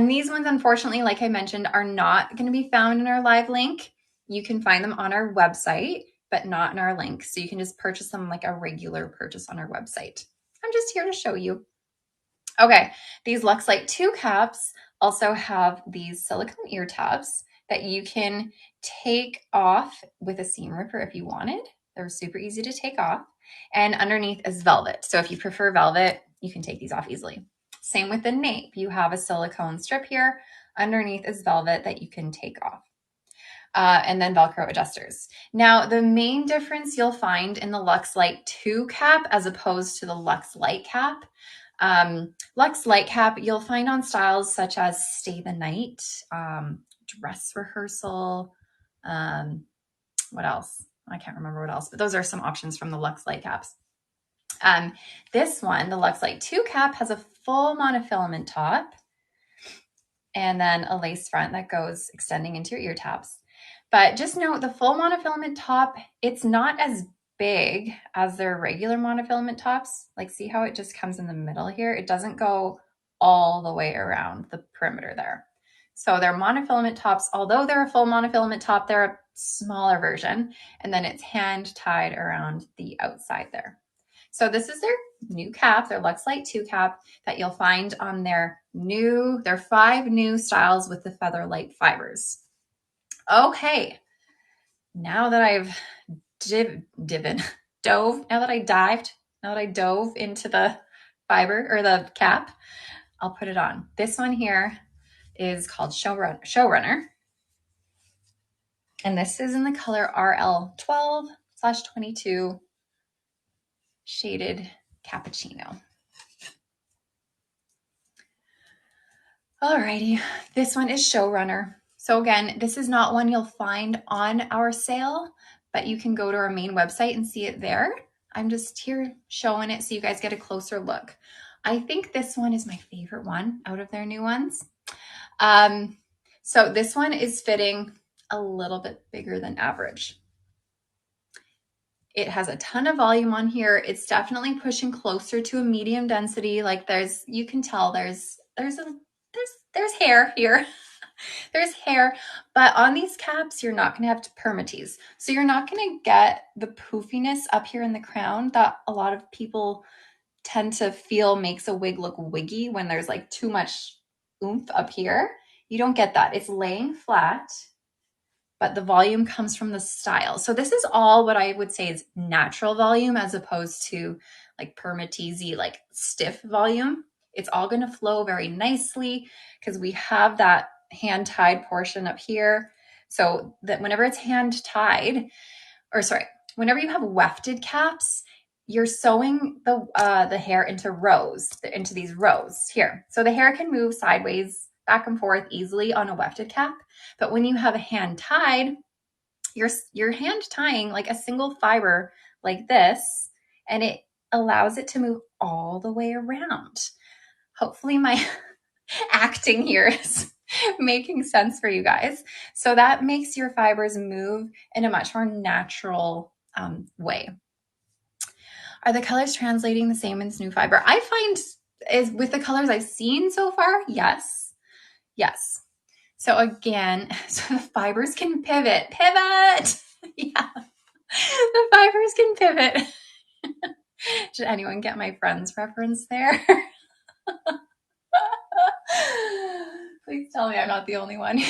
these ones, unfortunately, like I mentioned, are not going to be found in our live link. You can find them on our website, but not in our link. So you can just purchase them like a regular purchase on our website. I'm just here to show you. Okay, these Luxe Lite 2 caps also have these silicone ear tabs that you can take off with a seam ripper if you wanted. They're super easy to take off. And underneath is velvet. So if you prefer velvet, you can take these off easily. Same with the nape. You have a silicone strip here. Underneath is velvet that you can take off. And then Velcro adjusters. Now, the main difference you'll find in the Luxe Lite 2 cap as opposed to the Luxe Lite cap, Luxe Lite cap you'll find on styles such as Stay the Night, dress rehearsal, what else? I can't remember what else, but those are some options from the Luxe Lite caps. This one, the Luxe Lite 2 cap, has a full monofilament top and then a lace front that goes extending into your ear tabs. But just note the full monofilament top, it's not as big as their regular monofilament tops. Like, see how it just comes in the middle here? It doesn't go all the way around the perimeter there. So their monofilament tops, although they're a full monofilament top, they're a smaller version. And then it's hand tied around the outside there. So this is their new cap, their Luxe Lite 2 cap that you'll find on their 5 new styles with the feather light fibers. Okay, now that I've dove into the fiber or the cap, I'll put it on. This one here is called Showrunner. And this is in the color RL12/22 shaded cappuccino. Alrighty, this one is Showrunner. So again, this is not one you'll find on our sale, but you can go to our main website and see it there. I'm just here showing it so you guys get a closer look. I think this one is my favorite one out of their new ones. So this one is fitting a little bit bigger than average. It has a ton of volume on here. It's definitely pushing closer to a medium density. Like you can tell there's hair here. There's hair, but on these caps, you're not going to have permatease. So you're not going to get the poofiness up here in the crown that a lot of people tend to feel makes a wig look wiggy when there's like too much oomph up here. You don't get that. It's laying flat, but the volume comes from the style. So this is all what I would say is natural volume as opposed to like permatease, like stiff volume. It's all going to flow very nicely because we have that hand tied portion up here. So that whenever it's hand tied, whenever you have wefted caps, you're sewing the hair into rows, into these rows here. So the hair can move sideways, back and forth easily on a wefted cap. But when you have a hand tied, you're hand tying like a single fiber like this, and it allows it to move all the way around. Hopefully my acting here is making sense for you guys. So that makes your fibers move in a much more natural way. Are the colors translating the same in this new fiber? I find is with the colors I've seen so far, yes. Yes. So again, so the fibers can pivot. Yeah. The fibers can pivot. Did anyone get my Friends reference there? Please tell me I'm not the only one.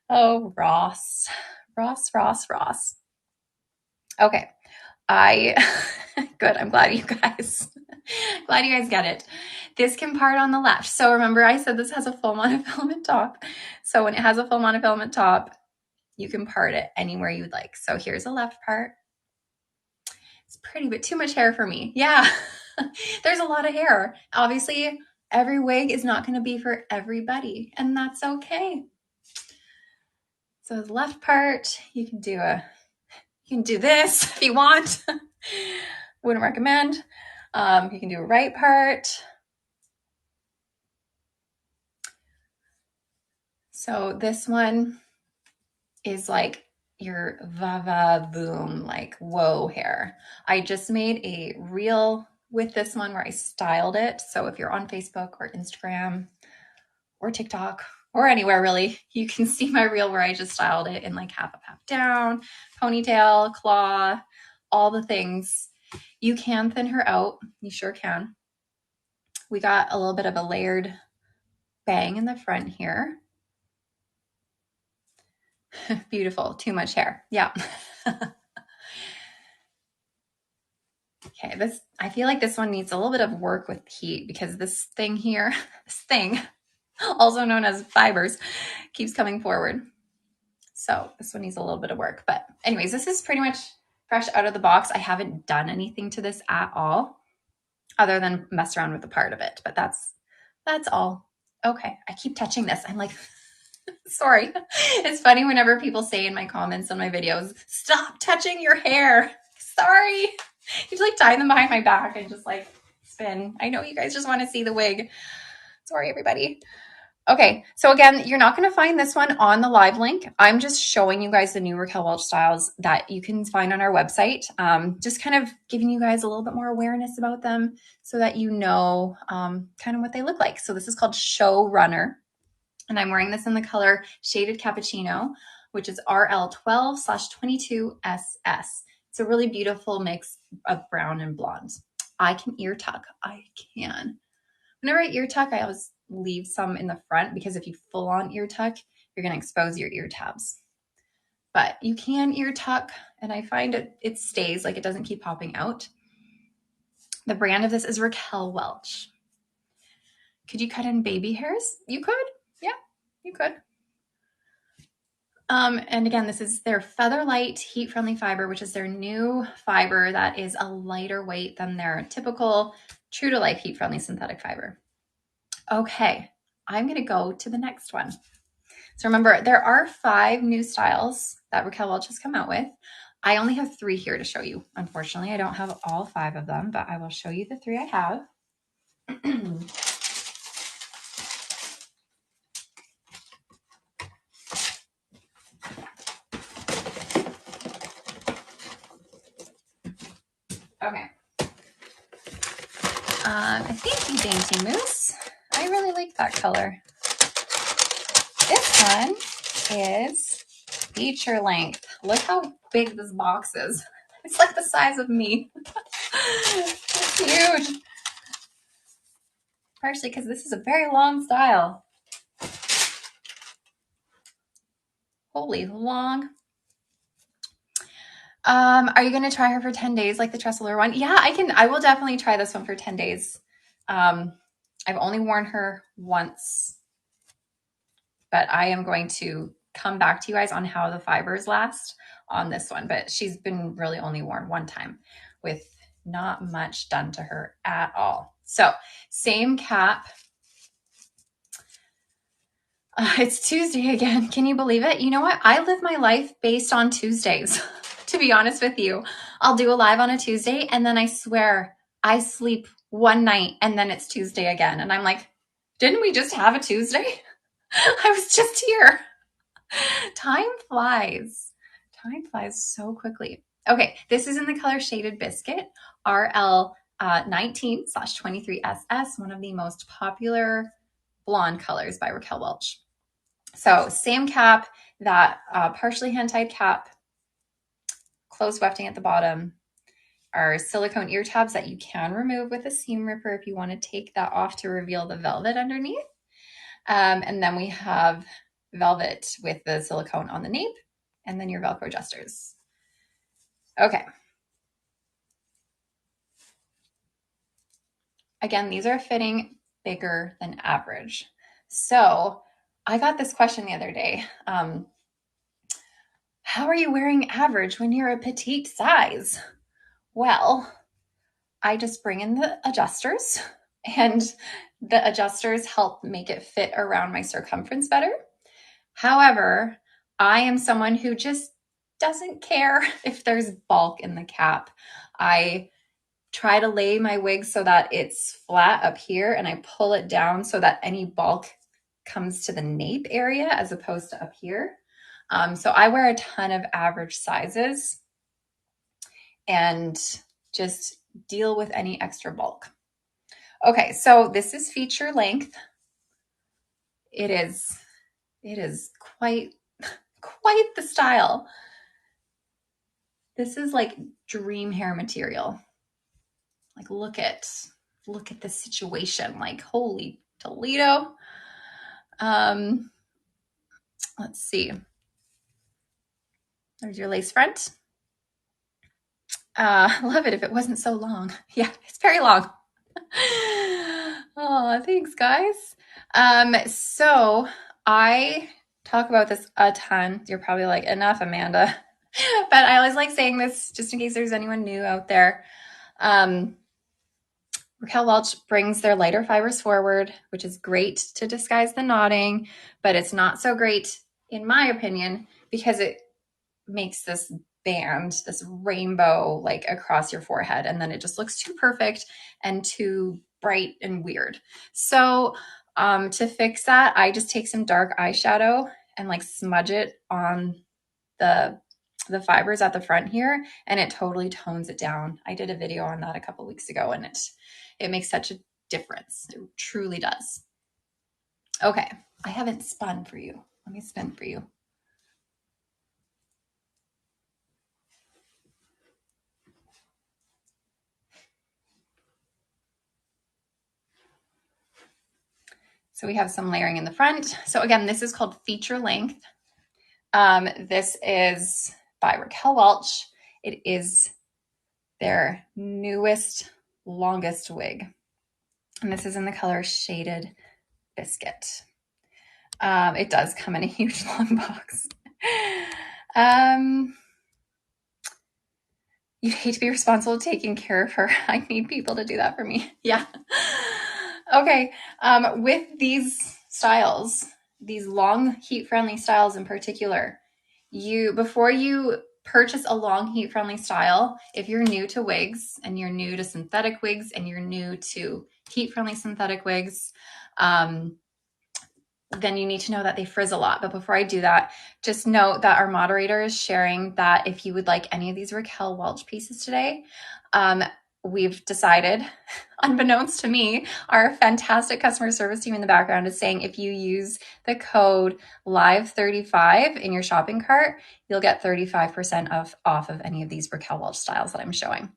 Oh, Ross. Okay. Good. I'm glad you guys get it. This can part on the left. So remember I said this has a full monofilament top. So when it has a full monofilament top, you can part it anywhere you'd like. So here's a left part. It's pretty, but too much hair for me. Yeah. There's a lot of hair. Obviously, every wig is not going to be for everybody, and that's okay. So the left part, you can do this if you want. Wouldn't recommend. You can do a right part. So this one is like your va boom, like whoa hair. I just made a reel with this one where I styled it. So if you're on Facebook or Instagram or TikTok or anywhere really, you can see my reel where I just styled it in like half up, half down, ponytail, claw, all the things. You can thin her out. You sure can. We got a little bit of a layered bang in the front here. Beautiful. Too much hair. Yeah. Okay, I feel like this one needs a little bit of work with heat because this thing here, also known as fibers, keeps coming forward. So this one needs a little bit of work. But anyways, this is pretty much fresh out of the box. I haven't done anything to this at all other than mess around with a part of it. But that's all. Okay, I keep touching this. I'm like, sorry. It's funny whenever people say in my comments on my videos, stop touching your hair. Sorry. You like tie them behind my back and just like spin. I know you guys just want to see the wig. Sorry, everybody. Okay, so again, you're not going to find this one on the live link. I'm just showing you guys the new Raquel Welch styles that you can find on our website. Just kind of giving you guys a little bit more awareness about them so that you know kind of what they look like. So this is called Show Runner, and I'm wearing this in the color Shaded Cappuccino, which is RL12/22SS. It's a really beautiful mix of brown and blonde. I can ear tuck. I can. Whenever I ear tuck, I always leave some in the front because if you full on ear tuck, you're going to expose your ear tabs. But you can ear tuck, and I find it stays, like it doesn't keep popping out. The brand of this is Raquel Welch. Could you cut in baby hairs? You could. Yeah, you could. And again, this is their Feather Lite heat-friendly fiber, which is their new fiber that is a lighter weight than their typical true to life heat-friendly synthetic fiber. Okay, I'm going to go to the next one. So remember, there are 5 new styles that Raquel Welch has come out with. I only have 3 here to show you. Unfortunately, I don't have all 5 of them, but I will show you the 3 I have. Okay. Thank you, Dainty Moose. I really like that color. This one is feature length. Look how big this box is. It's like the size of me. It's huge. Partially because this is a very long style. Holy long. Are you going to try her for 10 days like the Tressler one? Yeah, I will definitely try this one for 10 days. I've only worn her once, but I am going to come back to you guys on how the fibers last on this one. But she's been really only worn one time with not much done to her at all. So same cap. It's Tuesday again. Can you believe it? You know what? I live my life based on Tuesdays, to be honest with you. I'll do a live on a Tuesday and then I swear I sleep one night and then it's Tuesday again. And I'm like, didn't we just have a Tuesday? I was just here. Time flies. Time flies so quickly. Okay, this is in the color Shaded Biscuit, RL 19/23SS, one of the most popular blonde colors by Raquel Welch. So same cap, that partially hand-tied cap, closed wefting at the bottom, our silicone ear tabs that you can remove with a seam ripper if you want to take that off to reveal the velvet underneath. And then we have velvet with the silicone on the nape, and then your Velcro adjusters. Okay. Again, these are fitting bigger than average. So I got this question the other day. How are you wearing average when you're a petite size? Well, I just bring in the adjusters, and the adjusters help make it fit around my circumference better. However, I am someone who just doesn't care if there's bulk in the cap. I try to lay my wig so that it's flat up here, and I pull it down so that any bulk comes to the nape area as opposed to up here. So I wear a ton of average sizes and just deal with any extra bulk. Okay, so this is feature length. It is quite the style. This is like dream hair material. Like look at the situation. Like holy Toledo. Let's see. There's your lace front. Love it if it wasn't so long. Yeah, it's very long. Oh, thanks, guys. So I talk about this a ton. You're probably like, enough, Amanda. But I always like saying this just in case there's anyone new out there. Raquel Welch brings their lighter fibers forward, which is great to disguise the knotting, but it's not so great, in my opinion, because it makes this band, this rainbow like across your forehead, and then it just looks too perfect and too bright and weird. So to fix that, I just take some dark eyeshadow and like smudge it on the fibers at the front here, and it totally tones it down. I did a video on that a couple weeks ago, and it makes such a difference. It truly does. Okay, I haven't spun for you. Let me spin for you. So we have some layering in the front. So again, this is called feature length. This is by Raquel Welch. It is their newest, longest wig. And this is in the color Shaded Biscuit. It does come in a huge long box. You'd hate to be responsible for taking care of her. I need people to do that for me. Yeah. Okay. With these styles, these long heat-friendly styles in particular, before you purchase a long heat-friendly style, if you're new to wigs and you're new to synthetic wigs and you're new to heat-friendly synthetic wigs, then you need to know that they frizz a lot. But before I do that, just note that our moderator is sharing that if you would like any of these Raquel Welch pieces today, we've decided, unbeknownst to me, our fantastic customer service team in the background is saying if you use the code LIVE35 in your shopping cart, you'll get 35% off of any of these Raquel Welch styles that I'm showing.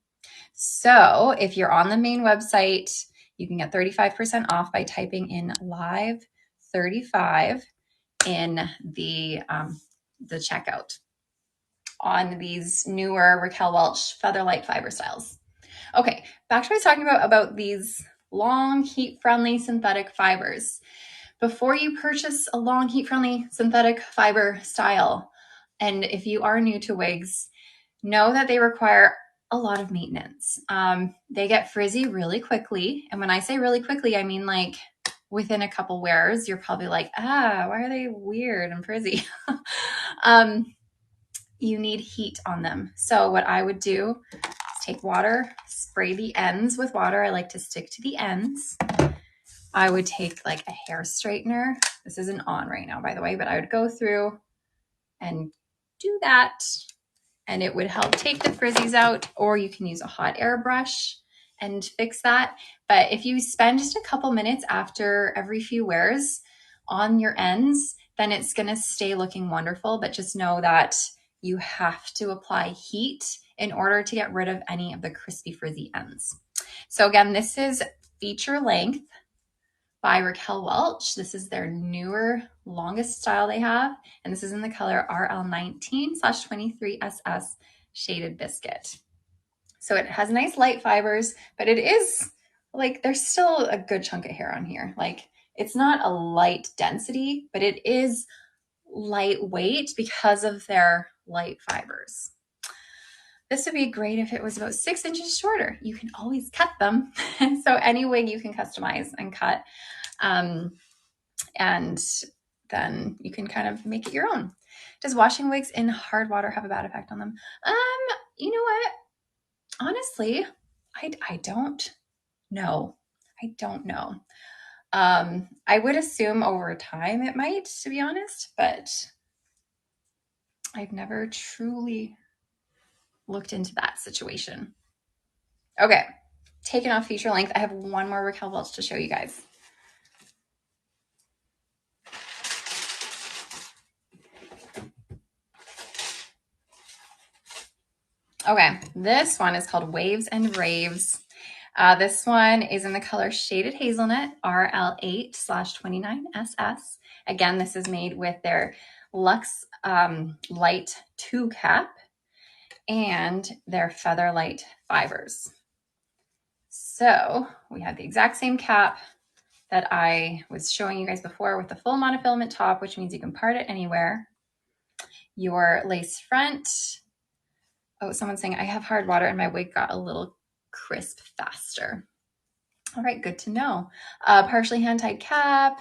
So if you're on the main website, you can get 35% off by typing in LIVE35 in the checkout on these newer Raquel Welch Feather Lite fiber styles. Okay, back to what I was talking about these long heat-friendly synthetic fibers. Before you purchase a long heat-friendly synthetic fiber style, and if you are new to wigs, know that they require a lot of maintenance. They get frizzy really quickly. And when I say really quickly, I mean like within a couple wears, you're probably like, why are they weird and frizzy? You need heat on them. So what I would do is take water, spray the ends with water. I like to stick to the ends. I would take like a hair straightener. This isn't on right now, by the way, but I would go through and do that, and it would help take the frizzies out, or you can use a hot air brush and fix that. But if you spend just a couple minutes after every few wears on your ends, then it's going to stay looking wonderful. But just know that you have to apply heat in order to get rid of any of the crispy frizzy ends. So again, this is Feature Length by Raquel Welch. This is their newer, longest style they have. And this is in the color RL19/23SS Shaded Biscuit. So it has nice light fibers, but it is like, there's still a good chunk of hair on here. Like, it's not a light density, but it is lightweight because of their light fibers. This would be great if it was about 6 inches shorter. You can always cut them. So any wig you can customize and cut. And then you can kind of make it your own. Does washing wigs in hard water have a bad effect on them? You know what? Honestly, I don't know. I don't know. I would assume over time it might, to be honest, but I've never truly looked into that situation. Okay, taking off Feature Length. I have one more Raquel Welch to show you guys. Okay, this one is called Waves and Raves. This one is in the color Shaded Hazelnut, RL8/29SS. Again, this is made with their Luxe Light 2 cap and their Feather Light fibers. So we have the exact same cap that I was showing you guys before with the full monofilament top, which means you can part it anywhere. Your lace front. Oh, someone's saying, I have hard water and my wig got a little crisp faster. All right, good to know. Partially hand-tied cap,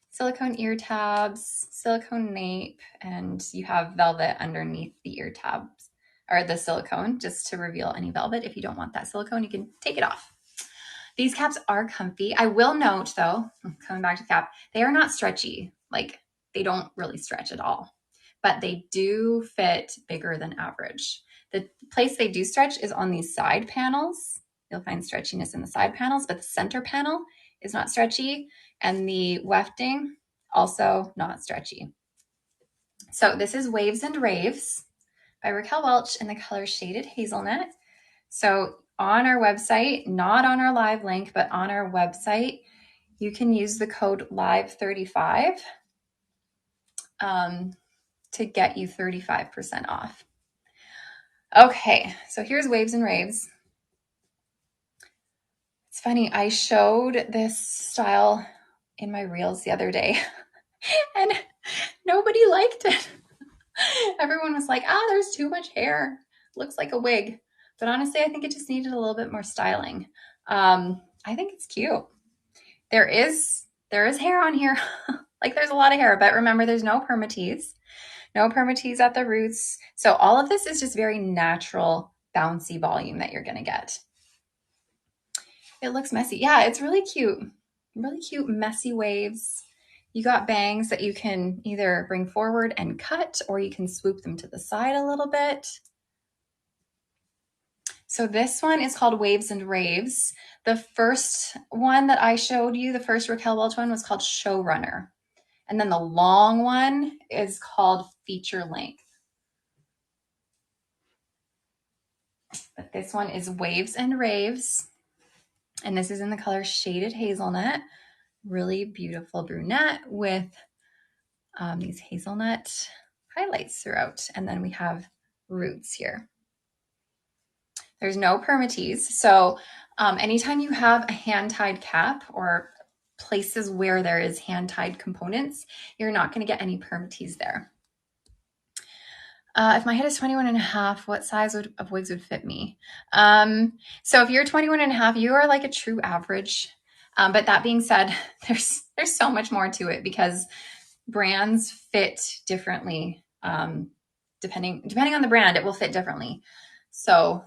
silicone ear tabs, silicone nape, and you have velvet underneath the ear tabs, or the silicone, just to reveal any velvet. If you don't want that silicone, you can take it off. These caps are comfy. I will note, though, coming back to the cap, they are not stretchy. Like, they don't really stretch at all, but they do fit bigger than average. The place they do stretch is on these side panels. You'll find stretchiness in the side panels, but the center panel is not stretchy, and the wefting also not stretchy. So this is Waves and Raves by Raquel Welch in the color Shaded Hazelnut. So on our website, not on our live link, but on our website, you can use the code LIVE35 to get you 35% off. Okay, so here's Waves and Raves. It's funny, I showed this style in my reels the other day and nobody liked it. Everyone was like, there's too much hair. Looks like a wig. But honestly, I think it just needed a little bit more styling. I think it's cute. There is hair on here. Like, there's a lot of hair, but remember, there's no permatease. No permatease at the roots. So all of this is just very natural, bouncy volume that you're going to get. It looks messy. Yeah, it's really cute. Really cute, messy waves. You got bangs that you can either bring forward and cut, or you can swoop them to the side a little bit. So this one is called Waves and Raves. The first one that I showed you, the first Raquel Welch one, was called Showrunner. And then the long one is called Feature Length. But this one is Waves and Raves. And this is in the color Shaded Hazelnut. Really beautiful brunette with these hazelnut highlights throughout. And then we have roots here. There's no permatease. So anytime you have a hand-tied cap or places where there is hand-tied components, you're not going to get any permatease there. If my head is 21 and a half, what size of wigs would fit me? So if you're 21 and a half, you are like a true average. But that being said, there's so much more to it because brands fit differently. Depending on the brand, it will fit differently. So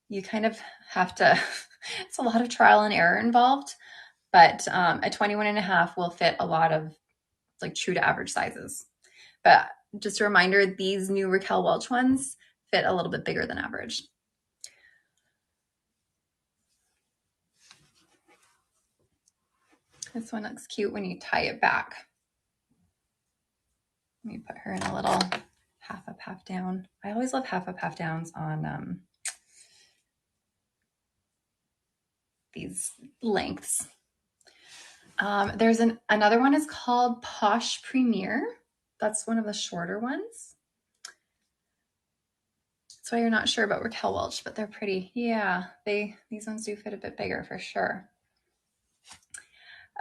you kind of have to, it's a lot of trial and error involved, but a 21 and a half will fit a lot of like true to average sizes. But just a reminder, these new Raquel Welch ones fit a little bit bigger than average. This one looks cute when you tie it back. Let me put her in a little half up, half down. I always love half up, half downs on these lengths. There's another one is called Posh Premier. That's one of the shorter ones. That's why you're not sure about Raquel Welch, but they're pretty. Yeah, these ones do fit a bit bigger for sure.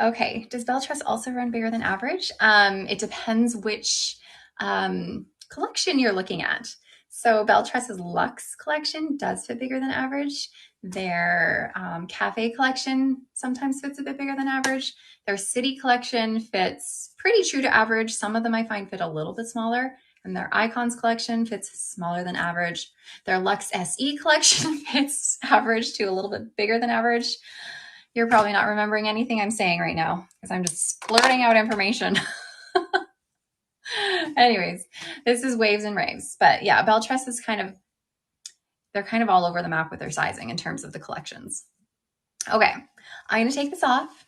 Okay, does Belle Tress also run bigger than average? It depends which collection you're looking at. So Belle Tress's Luxe collection does fit bigger than average. Their Cafe collection sometimes fits a bit bigger than average. Their City collection fits pretty true to average. Some of them I find fit a little bit smaller. And their Icons collection fits smaller than average. Their Luxe SE collection fits average to a little bit bigger than average. You're probably not remembering anything I'm saying right now because I'm just blurting out information. Anyways, this is Waves and Raves. But yeah, Belle Tress is they're kind of all over the map with their sizing in terms of the collections. Okay, I'm going to take this off.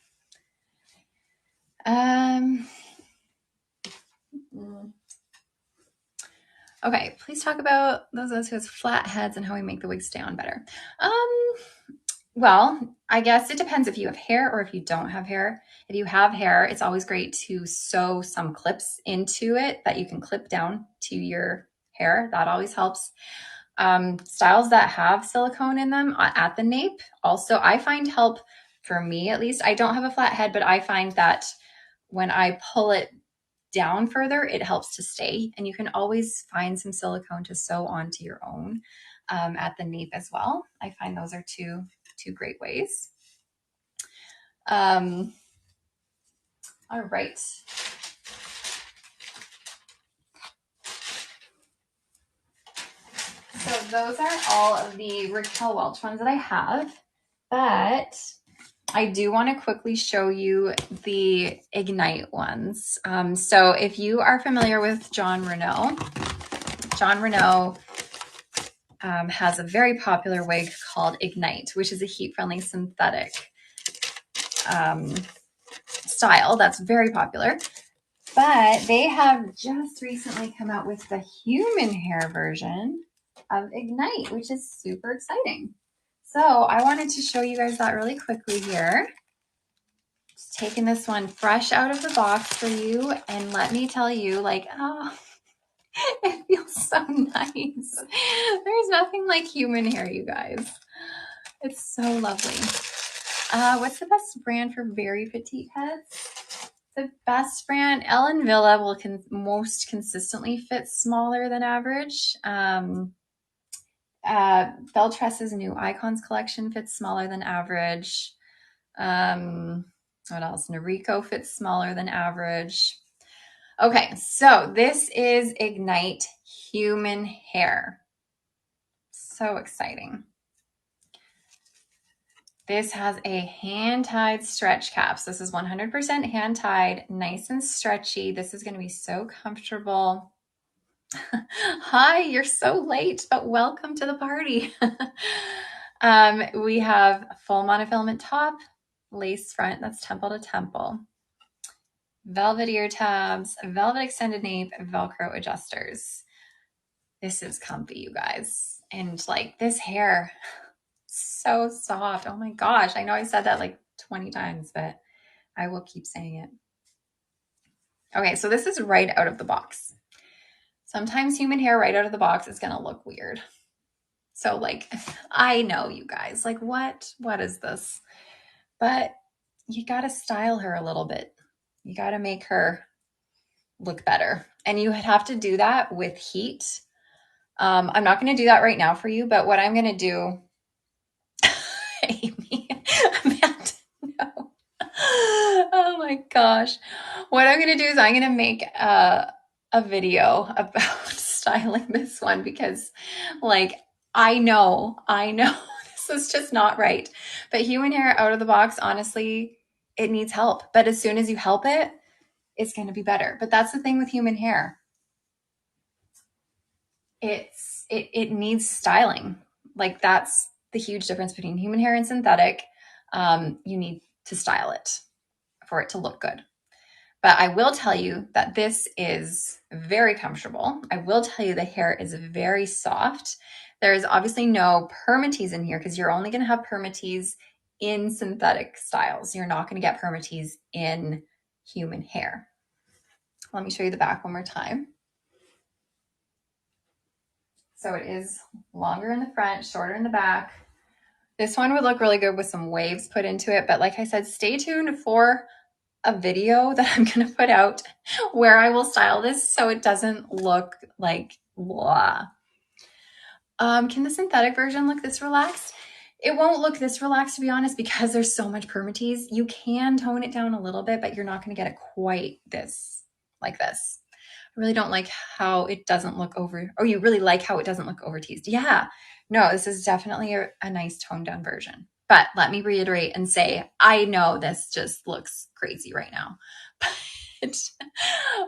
Okay, please talk about those of us who have flat heads and how we make the wig stay on better. Well, I guess it depends if you have hair or if you don't have hair. If you have hair, it's always great to sew some clips into it that you can clip down to your hair. That always helps. Styles that have silicone in them at the nape also I find help, for me at least. I don't have a flat head, but I find that when I pull it down further, it helps to stay. And you can always find some silicone to sew onto your own at the nape as well. I find those are two great ways. All right. So those are all of the Raquel Welch ones that I have, but I do want to quickly show you the Ignite ones. So if you are familiar with John Renau has a very popular wig called Ignite, which is a heat-friendly synthetic style that's very popular. But they have just recently come out with the human hair version of Ignite, which is super exciting. So I wanted to show you guys that really quickly here. Just taking this one fresh out of the box for you, and let me tell you, like, oh, it feels so nice. There's nothing like human hair, you guys. It's so lovely. What's the best brand for very petite heads? The best brand, Ellen Villa, will most consistently fit smaller than average. Belle Tress's new Icons collection fits smaller than average. What else? Noriko fits smaller than average. Okay, so this is Ignite Human Hair. So exciting. This has a hand-tied stretch cap. So this is 100% hand-tied, nice and stretchy. This is going to be so comfortable. Hi, you're so late, but welcome to the party. We have full monofilament top, lace front, that's temple to temple, velvet ear tabs, velvet extended nape, Velcro adjusters. This is comfy, you guys. And like this hair, so soft. Oh my gosh. I know I said that like 20 times, but I will keep saying it. Okay, so this is right out of the box. Sometimes human hair right out of the box is going to look weird. So like, I know you guys, like what is this? But you got to style her a little bit. You got to make her look better. And you would have to do that with heat. I'm not going to do that right now for you, but what I'm going to do, Amy, Amanda, no. Oh my gosh. What I'm going to do is I'm going to make a video about styling this one because like, I know this is just not right. But human hair out of the box, honestly, it needs help. But as soon as you help it, it's going to be better. But that's the thing with human hair. It needs styling. Like that's the huge difference between human hair and synthetic. You need to style it for it to look good. But I will tell you that this is very comfortable. I will tell you the hair is very soft. There's obviously no permatease in here because you're only going to have permatease in synthetic styles. You're not going to get permatease in human hair. Let me show you the back one more time. So it is longer in the front, shorter in the back. This one would look really good with some waves put into it. But like I said, stay tuned for a video that I'm going to put out where I will style this so it doesn't look like blah. Can the synthetic version look this relaxed? It won't look this relaxed, to be honest, because there's so much permatease. You can tone it down a little bit, but you're not going to get it quite this, like this. I really don't like how it doesn't look over. Oh, you really like how it doesn't look over teased. Yeah. No, this is definitely a nice toned down version. But let me reiterate and say, I know this just looks crazy right now. But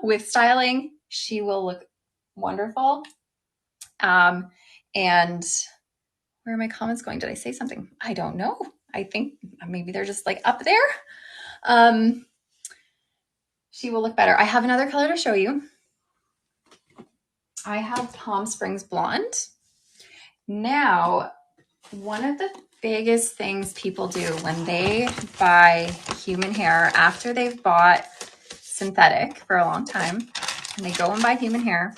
with styling, she will look wonderful. And where are my comments going? Did I say something? I don't know. I think maybe they're just like up there. She will look better. I have another color to show you. I have Palm Springs Blonde. Now, one of the biggest things people do when they buy human hair after they've bought synthetic for a long time, and they go and buy human hair,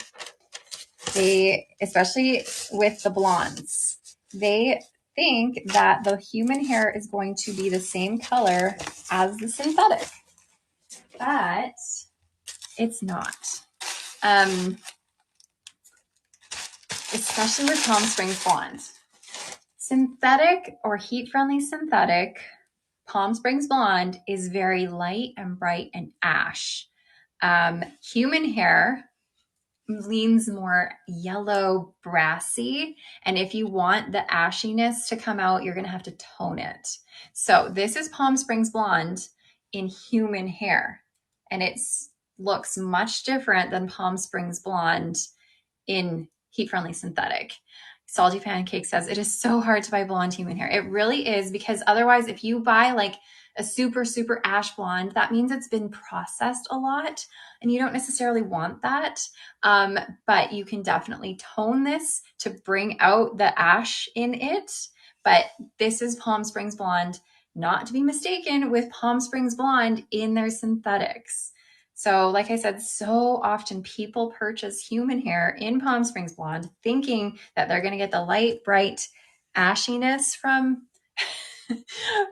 they, especially with the blondes, they think that the human hair is going to be the same color as the synthetic, but it's not. Especially with Palm Springs Blonde. Synthetic or heat-friendly synthetic, Palm Springs Blonde is very light and bright and ash. Human hair leans more yellow, brassy. And if you want the ashiness to come out, you're going to have to tone it. So this is Palm Springs Blonde in human hair. And it looks much different than Palm Springs Blonde in heat-friendly synthetic. Salty Pancake says, it is so hard to buy blonde human hair. It really is, because otherwise, if you buy like a super, super ash blonde, that means it's been processed a lot, and you don't necessarily want that. But you can definitely tone this to bring out the ash in it. But this is Palm Springs Blonde, not to be mistaken with Palm Springs Blonde in their synthetics. So like I said, so often people purchase human hair in Palm Springs Blonde thinking that they're going to get the light, bright ashiness from,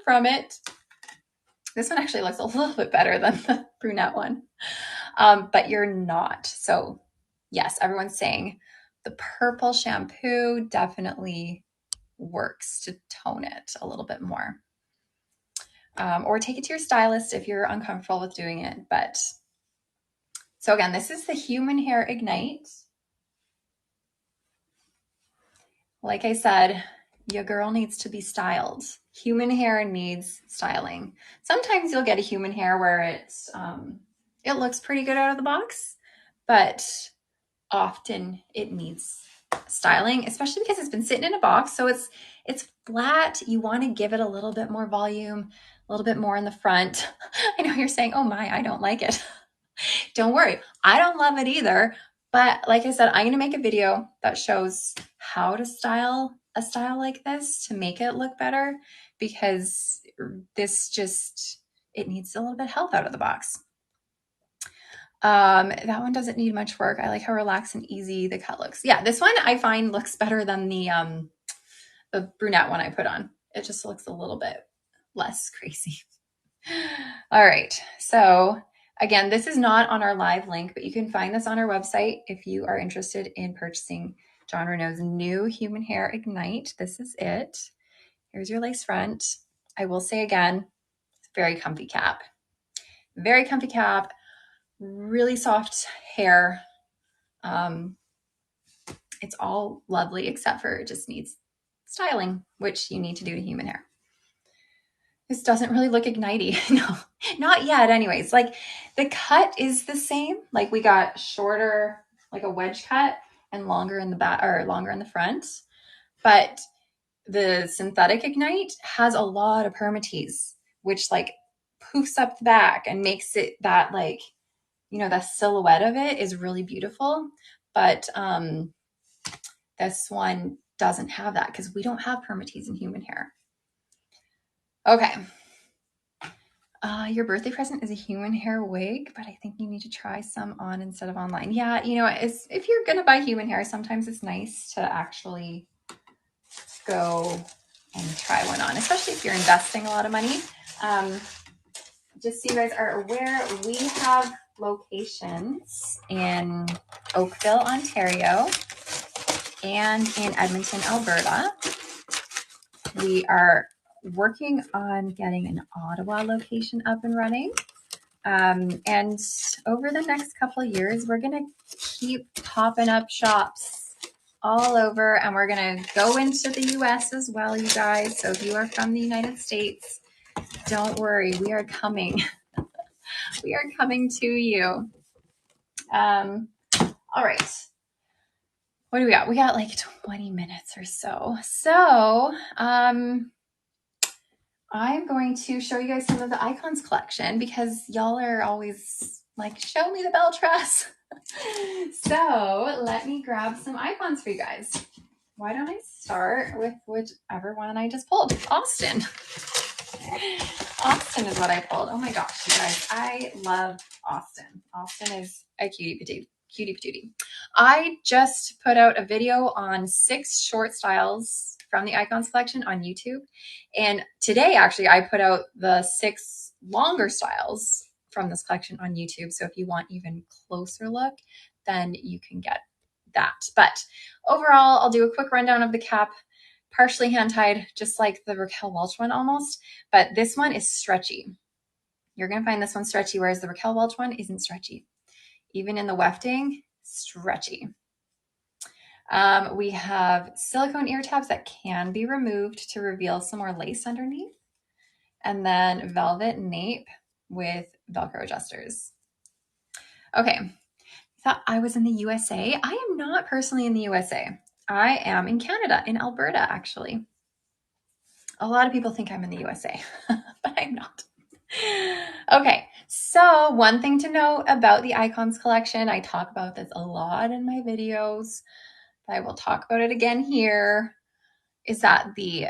from it. This one actually looks a little bit better than the brunette one, but you're not. So yes, everyone's saying the purple shampoo definitely works to tone it a little bit more. Or take it to your stylist if you're uncomfortable with doing it, but so again, this is the Human Hair Ignite. Like I said, your girl needs to be styled. Human hair needs styling. Sometimes you'll get a human hair where it looks pretty good out of the box, but often it needs styling, especially because it's been sitting in a box. So it's flat. You want to give it a little bit more volume, a little bit more in the front. I know you're saying, oh my, I don't like it. Don't worry. I don't love it either. But like I said, I'm going to make a video that shows how to style a style like this to make it look better, because it needs a little bit of help out of the box. That one doesn't need much work. I like how relaxed and easy the cut looks. Yeah, this one I find looks better than the brunette one I put on. It just looks a little bit less crazy. All right, so again, this is not on our live link, but you can find this on our website if you are interested in purchasing Jon Renau's new Human Hair Ignite. This is it. Here's your lace front. I will say again, very comfy cap. Very comfy cap, really soft hair. It's all lovely except for it just needs styling, which you need to do to human hair. This doesn't really look ignitey. No, not yet anyways. Like the cut is the same. Like we got shorter, like a wedge cut, and longer in the back or longer in the front. But the synthetic Ignite has a lot of permatease, which like poofs up the back and makes it that like, you know, the silhouette of it is really beautiful. But this one doesn't have that because we don't have permatease in human hair. Okay. Your birthday present is a human hair wig, but I think you need to try some on instead of online. Yeah, you know, if you're going to buy human hair, sometimes it's nice to actually go and try one on, especially if you're investing a lot of money. Just so you guys are aware, we have locations in Oakville, Ontario, and in Edmonton, Alberta. We are working on getting an Ottawa location up and running. And over the next couple of years, we're going to keep popping up shops all over, and we're going to go into the US as well, you guys. So if you are from the United States, don't worry, we are coming. We are coming to you. All right. What do we got? We got like 20 minutes or so. So, I'm going to show you guys some of the icons collection because y'all are always like, show me the Belle Tress. So let me grab some icons for you guys. Why don't I start with whichever one I just pulled? Austin. Austin is what I pulled. Oh my gosh, you guys, I love Austin. Austin is a cutie patootie. I just put out a video on 6 short styles from the icons collection on YouTube. And today, actually, I put out the 6 longer styles from this collection on YouTube. So if you want even closer look, then you can get that. But overall, I'll do a quick rundown of the cap. Partially hand-tied, just like the Raquel Welch one almost, but this one is stretchy. You're going to find this one stretchy, whereas the Raquel Welch one isn't stretchy. Even in the wefting, stretchy. We have silicone ear tabs that can be removed to reveal some more lace underneath, and then velvet nape with Velcro adjusters. Okay, I thought I was in the USA. I am not personally in the USA. I am in Canada, in Alberta, actually. A lot of people think I'm in the USA, but I'm not. Okay, so one thing to know about the icons collection, I talk about this a lot in my videos, but I will talk about it again here, is that the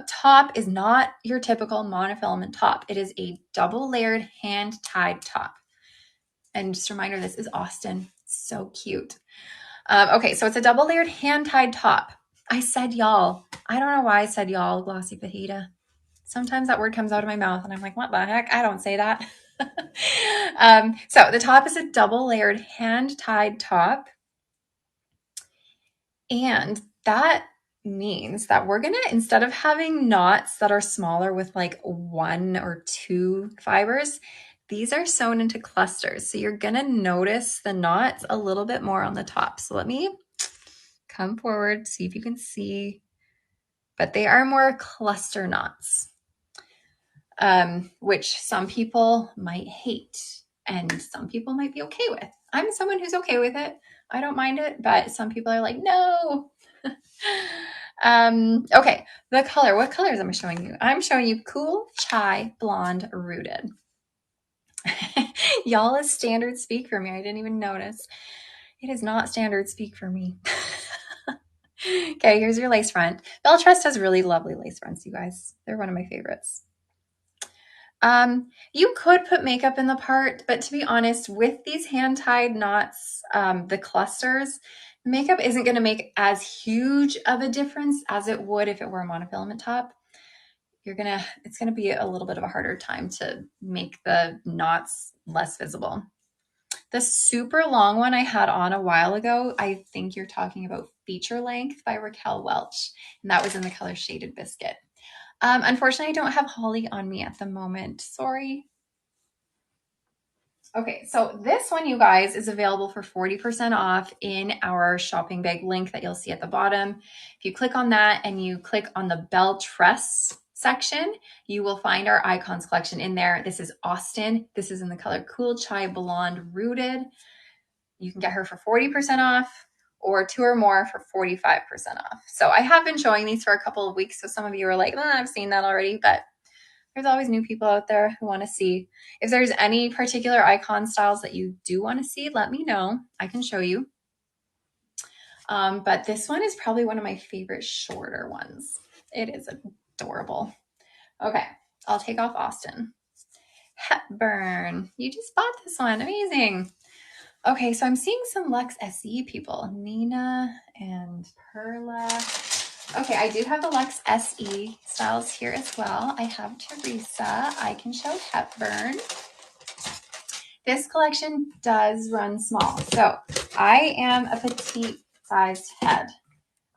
top is not your typical monofilament top. It is a double layered hand tied top. And just a reminder, this is Austin. So cute. Okay, so it's a double layered hand tied top. I said y'all. I don't know why I said y'all, glossy fajita. Sometimes that word comes out of my mouth and I'm like, what the heck? I don't say that. So the top is a double layered hand tied top. And that means that we're going to, instead of having knots that are smaller with like 1 or 2 fibers, these are sewn into clusters. So you're going to notice the knots a little bit more on the top. So let me come forward, see if you can see but they are more cluster knots, which some people might hate and some people might be okay with. I'm someone who's okay with it. I don't mind it, but some people are like, no. Okay, the color. What colors am I showing you? I'm showing you Cool Chai Blonde Rooted. Y'all is standard speak for me. I didn't even notice. It is not standard speak for me. Okay, here's your lace front. Belle Tress has really lovely lace fronts, you guys. They're one of my favorites. You could put makeup in the part, but to be honest, with these hand-tied knots, the clusters, makeup isn't going to make as huge of a difference as it would if it were a monofilament top. It's gonna be a little bit of a harder time to make the knots less visible. The super long one I had on a while ago, I think you're talking about Feature Length by Raquel Welch, and that was in the color Shaded Biscuit. Unfortunately, I don't have Holly on me at the moment. Sorry. Okay, so this one, you guys, is available for 40% off in our shopping bag link that you'll see at the bottom. If you click on that and you click on the Belle Tress section, you will find our icons collection in there. This is Austin. This is in the color Cool Chai Blonde Rooted. You can get her for 40% off or 2 or more for 45% off. So I have been showing these for a couple of weeks. So some of you are like, I've seen that already, but there's always new people out there who want to see. If there's any particular icon styles that you do want to see, let me know. I can show you. But this one is probably one of my favorite shorter ones. It is adorable. Okay, I'll take off Austin. Hepburn. You just bought this one. Amazing. Okay, so I'm seeing some Luxe SE people. Nina and Perla. Okay, I do have the Luxe SE styles here as well. I have Teresa. I can show Hepburn. This collection does run small. So I am a petite sized head.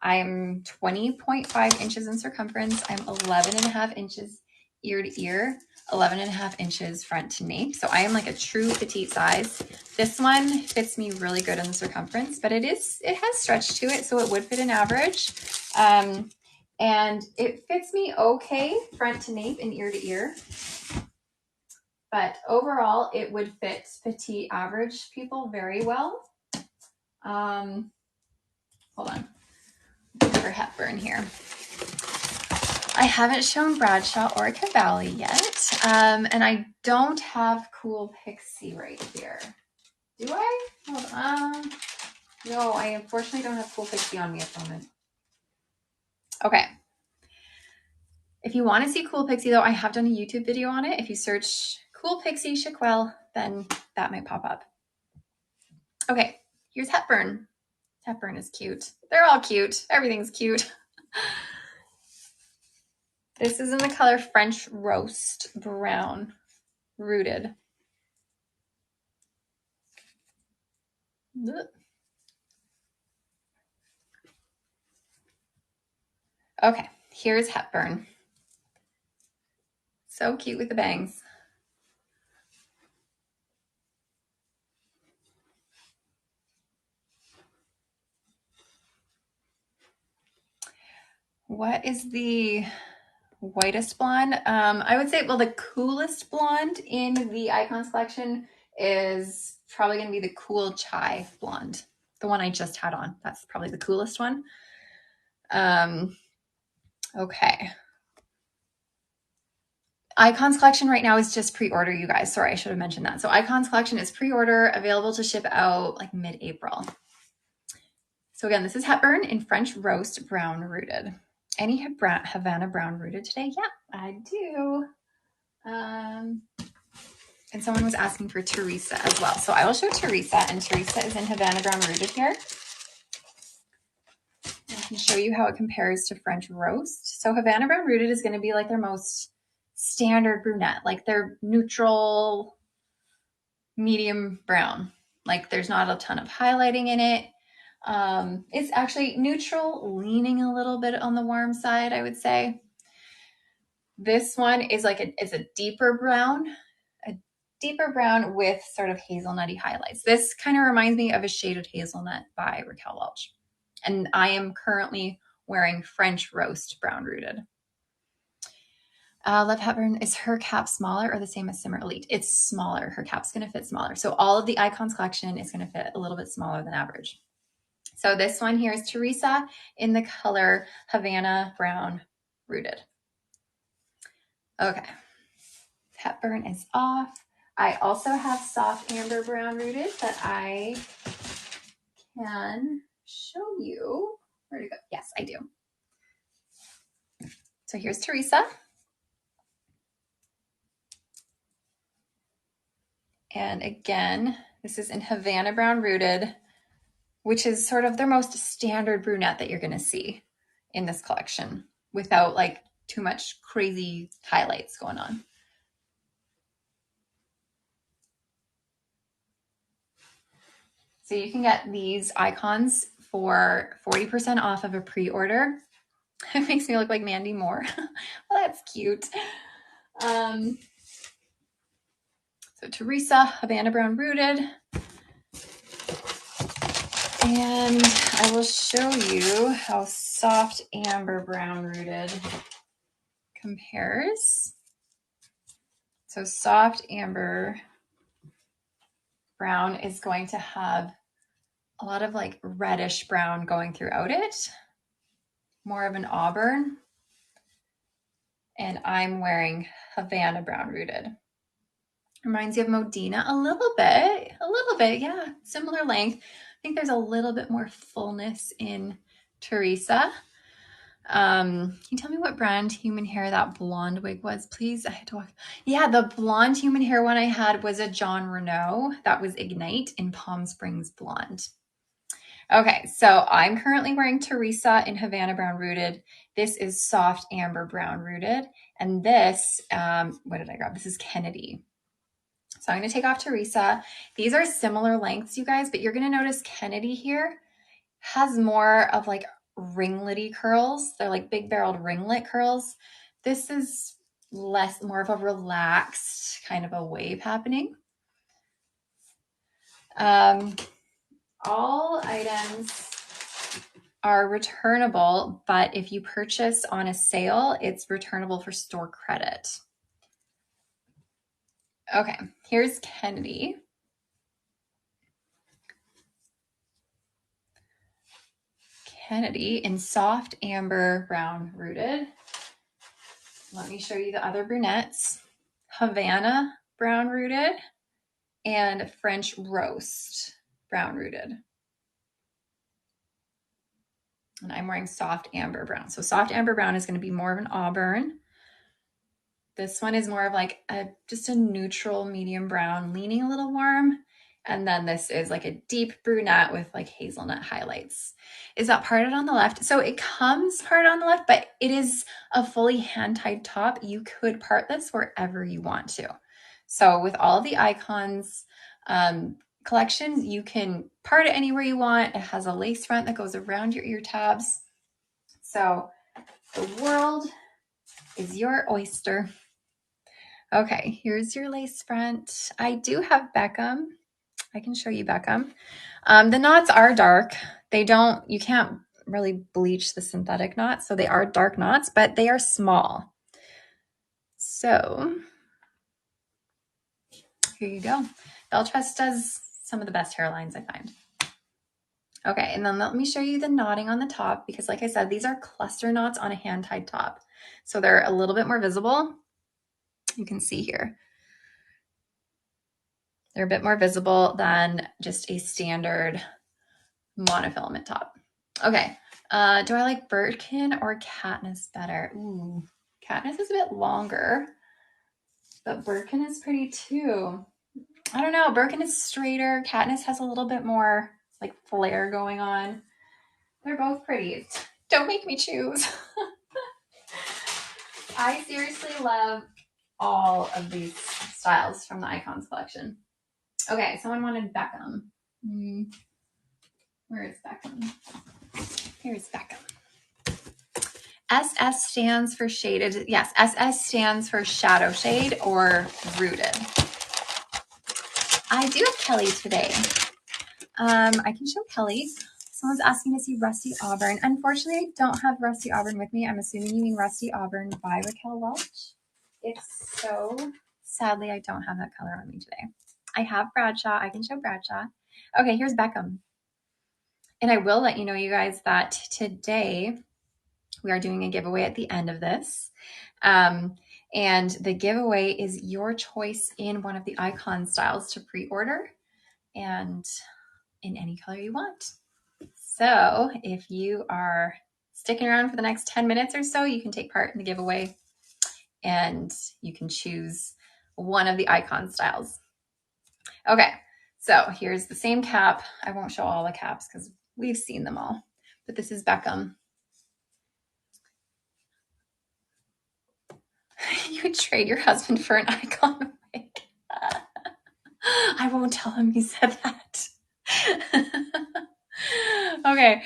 I am 20.5 inches in circumference. I'm 11.5 inches ear to ear, 11.5 inches front to nape. So I am like a true petite size. This one fits me really good in the circumference, but it has stretch to it, so it would fit an average. And it fits me okay front to nape and ear to ear. But overall, it would fit petite average people very well. Hold on. For Hepburn here. I haven't shown Bradshaw or Cavalli yet, and I don't have Cool Pixie right here. Do I? Hold on. No, I unfortunately don't have Cool Pixie on me at the moment. Okay. If you want to see Cool Pixie, though, I have done a YouTube video on it. If you search Cool Pixie Chiquel, then that might pop up. Okay, here's Hepburn. Hepburn is cute. They're all cute. Everything's cute. This is in the color French Roast Brown Rooted. Okay, here's Hepburn. So cute with the bangs. What is the whitest blonde? I would say, well, the coolest blonde in the Icons collection is probably going to be the Cool Chai blonde. The one I just had on. That's probably the coolest one. Okay. Icons collection right now is just pre-order, you guys. Sorry, I should have mentioned that. So Icons collection is pre-order, available to ship out like mid-April. So again, this is Hepburn in French Roast Brown Rooted. Any Havana Brown Rooted today? Yeah, I do. And someone was asking for Teresa as well. So I will show Teresa, and Teresa is in Havana Brown Rooted here. I can show you how it compares to French Roast. So Havana Brown Rooted is going to be like their most standard brunette, like their neutral, medium brown. Like there's not a ton of highlighting in it. It's actually neutral, leaning a little bit on the warm side, I would say. This one is like a deeper brown with sort of hazelnutty highlights. This kind of reminds me of a Shaded Hazelnut by Raquel Welch. And I am currently wearing French Roast Brown Rooted. Love Hepburn, is her cap smaller or the same as Simmer Elite? It's smaller. Her cap's going to fit smaller. So all of the Icons collection is going to fit a little bit smaller than average. So this one here is Teresa in the color Havana Brown Rooted. Okay. Hepburn is off. I also have Soft Amber Brown Rooted that I can show you. Where'd it go? Yes, I do. So here's Teresa. And again, this is in Havana Brown Rooted, which is sort of their most standard brunette that you're going to see in this collection without like too much crazy highlights going on. So you can get these Icons for 40% off of a pre-order. It makes me look like Mandy Moore. Well, that's cute. So Teresa, Havana Brown Rooted. And I will show you how Soft Amber Brown Rooted compares. So Soft Amber Brown is going to have a lot of like reddish brown going throughout it, more of an auburn. And I'm wearing Havana Brown Rooted. Reminds you of Modena a little bit, yeah, similar length. I think there's a little bit more fullness in Teresa. Can you tell me what brand human hair that blonde wig was, please? I had to walk. Yeah, the blonde human hair one I had was a John Renau. That was Ignite in Palm Springs Blonde. Okay, so I'm currently wearing Teresa in Havana Brown Rooted. This is Soft Amber Brown Rooted. And this, what did I grab? This is Kennedy. So I'm going to take off Teresa. These are similar lengths, you guys, but you're going to notice Kennedy here has more of like ringlety curls. They're like big barreled ringlet curls. This is more of a relaxed kind of a wave happening. All items are returnable, but if you purchase on a sale, it's returnable for store credit. Okay, here's Kennedy. Kennedy in Soft Amber Brown Rooted. Let me show you the other brunettes. Havana Brown Rooted and French Roast Brown Rooted. And I'm wearing Soft Amber Brown. So Soft Amber Brown is going to be more of an auburn. This one is more of like just a neutral medium brown, leaning a little warm. And then this is like a deep brunette with like hazelnut highlights. Is that parted on the left? So it comes parted on the left, but it is a fully hand-tied top. You could part this wherever you want to. So with all the Icons collections, you can part it anywhere you want. It has a lace front that goes around your ear tabs. So the world is your oyster. Okay, here's your lace front. I do have Beckham. I can show you Beckham. The knots are dark. You can't really bleach the synthetic knots, so they are dark knots, but they are small. So here you go. Belle Tress does some of the best hairlines I find. Okay, and then let me show you the knotting on the top, because like I said, these are cluster knots on a hand-tied top. So they're a little bit more visible. You can see here. They're a bit more visible than just a standard monofilament top. Okay, do I like Birkin or Katniss better? Ooh, Katniss is a bit longer, but Birkin is pretty too. I don't know, Birkin is straighter. Katniss has a little bit more like flare going on. They're both pretty. Don't make me choose. I seriously love all of these styles from the Icons collection. Okay, someone wanted Beckham. Where is Beckham? Here's Beckham. SS stands for shaded. Yes, SS stands for shadow shade or rooted. I do have Kelly today. I can show Kelly. Someone's asking to see Rusty Auburn. Unfortunately, I don't have Rusty Auburn with me. I'm assuming you mean Rusty Auburn by Raquel Welch. If so, sadly, I don't have that color on me today. I have Bradshaw. I can show Bradshaw. Okay, here's Beckham. And I will let you know, you guys, that today we are doing a giveaway at the end of this. And the giveaway is your choice in one of the icon styles to pre-order and in any color you want. So if you are sticking around for the next 10 minutes or so, you can take part in the giveaway and you can choose one of the icon styles. Okay, so here's the same cap. I won't show all the caps because we've seen them all, but this is Beckham. You would trade your husband for an icon wig. I won't tell him you said that. Okay,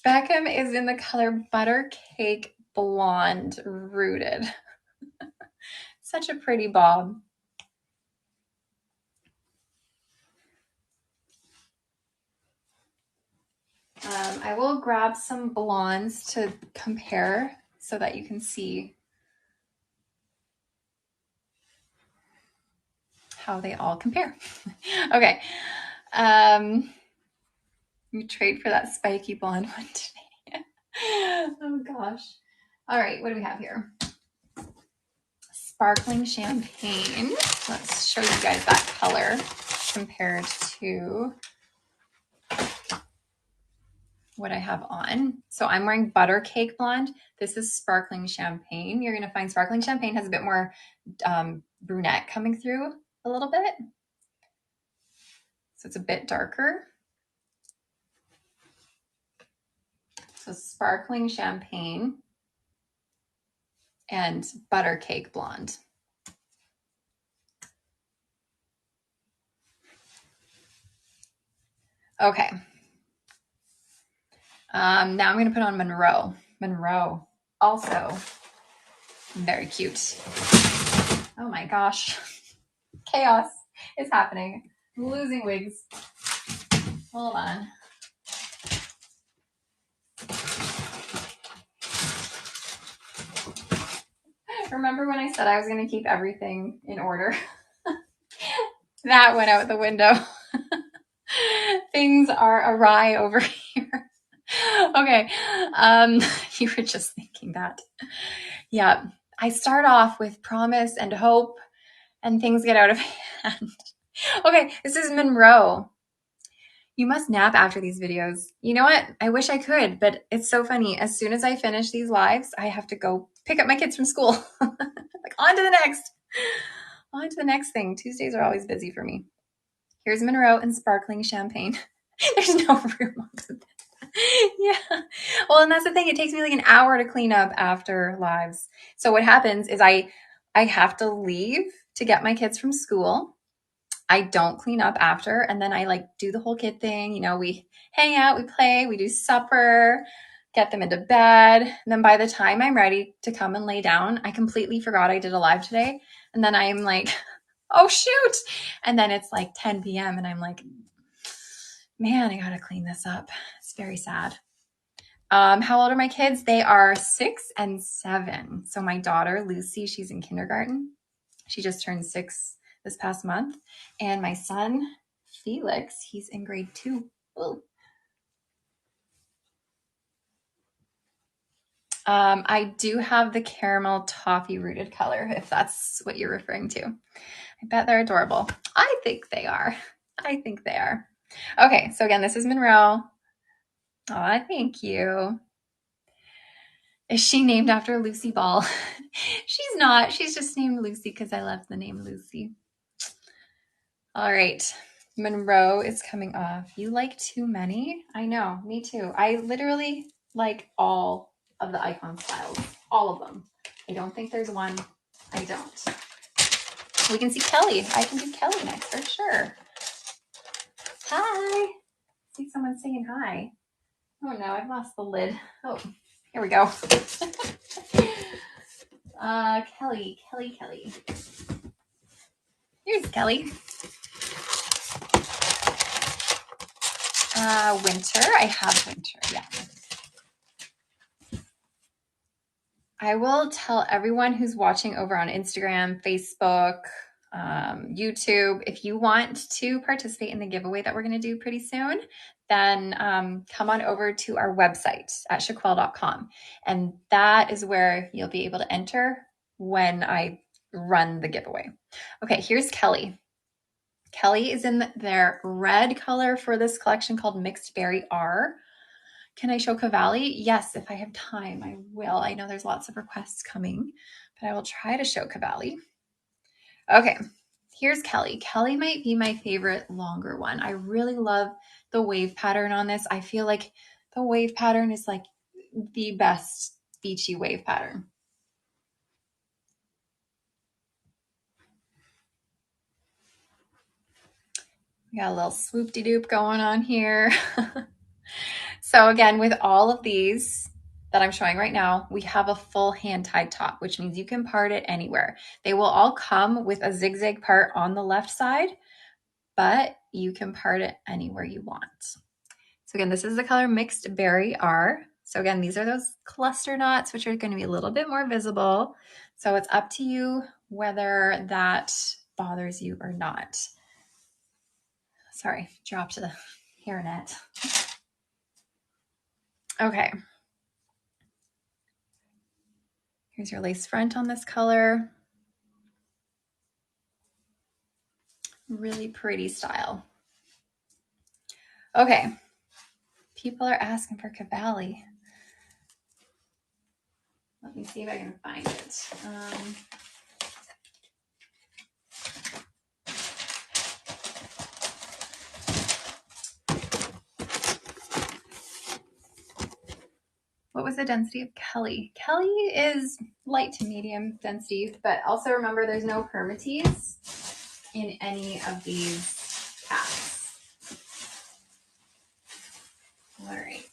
Beckham is in the color Butter Cake Blonde Rooted. Such a pretty bob. I will grab some blondes to compare so that you can see how they all compare. Okay. You trade for that spiky blonde one today. Oh gosh. All right, what do we have here? Sparkling champagne. Let's show you guys that color compared to what I have on. So I'm wearing Butter Cake Blonde. This is Sparkling Champagne. You're going to find Sparkling Champagne has a bit more brunette coming through a little bit. So it's a bit darker. So Sparkling Champagne and Butter Cake Blonde. Okay. Now I'm going to put on Monroe. Monroe, also very cute. Oh my gosh. Chaos is happening. I'm losing wigs. Hold on. Remember when I said I was going to keep everything in order? That went out the window. Things are awry over here. Okay. You were just thinking that. Yeah. I start off with promise and hope and things get out of hand. Okay. This is Monroe. You must nap after these videos. You know what? I wish I could, but it's so funny. As soon as I finish these lives, I have to go pick up my kids from school. Like on to the next. On to the next thing. Tuesdays are always busy for me. Here's Monroe and Sparkling Champagne. There's no room on the Yeah. Well, and that's the thing. It takes me like an hour to clean up after lives. So what happens is I have to leave to get my kids from school. I don't clean up after. And then I like do the whole kid thing. You know, we hang out, we play, we do supper, get them into bed. And then by the time I'm ready to come and lay down, I completely forgot I did a live today. And then I'm like, oh, shoot. And then it's like 10 p.m. and I'm like, man, I got to clean this up. It's very sad. How old are my kids? They are 6 and 7. So my daughter, Lucy, she's in kindergarten. She just turned 6 this past month. And my son, Felix, he's in grade 2. Ooh. I do have the caramel toffee rooted color, if that's what you're referring to. I bet they're adorable. I think they are. I think they are. Okay, so again, this is Monroe. Oh, thank you. Is she named after Lucy Ball? She's not. She's just named Lucy because I love the name Lucy. All right. Monroe is coming off. You like too many? I know. Me too. I literally like all of the icon styles. All of them. I don't think there's one I don't. We can see Kelly. I can do Kelly next for sure. Hi. I see someone saying hi. Oh no, I've lost the lid. Oh, here we go. Kelly. Here's Kelly. Winter. I have winter, yeah. I will tell everyone who's watching over on Instagram, Facebook, YouTube, if you want to participate in the giveaway that we're going to do pretty soon, then come on over to our website at chiquel.com. And that is where you'll be able to enter when I run the giveaway. Okay, here's Kelly. Kelly is in their red color for this collection called Mixed Berry R. Can I show Cavalli? Yes, if I have time, I will. I know there's lots of requests coming, but I will try to show Cavalli. Okay, here's Kelly. Kelly might be my favorite longer one. I really love the wave pattern on this. I feel like the wave pattern is like the best beachy wave pattern. We got a little swoop-de-doop going on here. So again, with all of these that I'm showing right now, we have a full hand-tied top, which means you can part it anywhere. They will all come with a zigzag part on the left side, but you can part it anywhere you want. So again, this is the color Mixed Berry R. So again, these are those cluster knots, which are going to be a little bit more visible. So it's up to you whether that bothers you or not. Sorry, dropped the hairnet. Okay. Here's your lace front on this color. Really pretty style. Okay. People are asking for Cavalli. Let me see if I can find it. What was the density of Kelly? Kelly is light to medium density, but also remember there's no permatease in any of these caps. All right.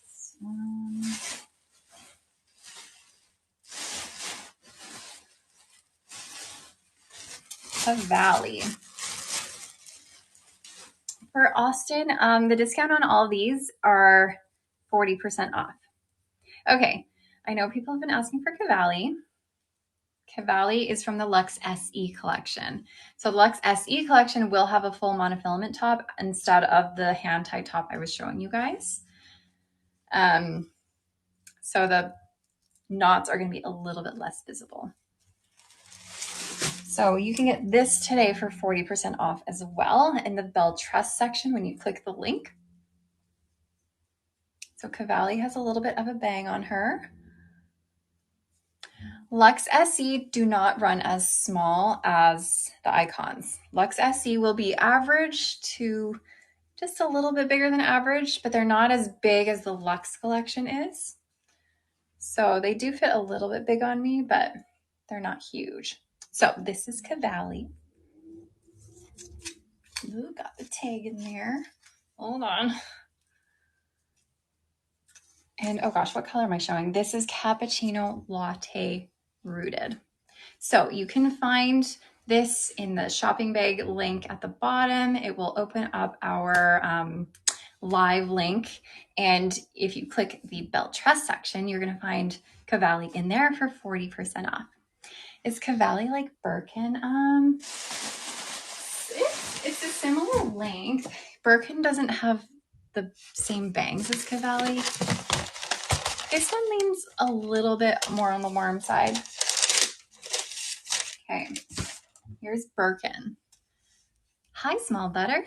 Cavalli. For Austin, the discount on all of these are 40% off. Okay, I know people have been asking for Cavalli. Cavalli is from the Luxe SE collection. So the Luxe SE collection will have a full monofilament top instead of the hand-tied top I was showing you guys. So the knots are going to be a little bit less visible. So you can get this today for 40% off as well in the Belle Tress section when you click the link. So Cavalli has a little bit of a bang on her. Luxe SE do not run as small as the icons. Luxe SE will be average to just a little bit bigger than average, but they're not as big as the Luxe collection is. So they do fit a little bit big on me, but they're not huge. So this is Cavalli. Ooh, got the tag in there. Hold on. And oh gosh, what color am I showing? This is Cappuccino Latte Rooted. So you can find this in the shopping bag link at the bottom. It will open up our live link. And if you click the Belle Tress section, you're going to find Cavalli in there for 40% off. Is Cavalli like Birkin? It's a similar length. Birkin doesn't have the same bangs as Cavalli. This one leans a little bit more on the warm side. Okay, here's Birkin. Hi, small butter.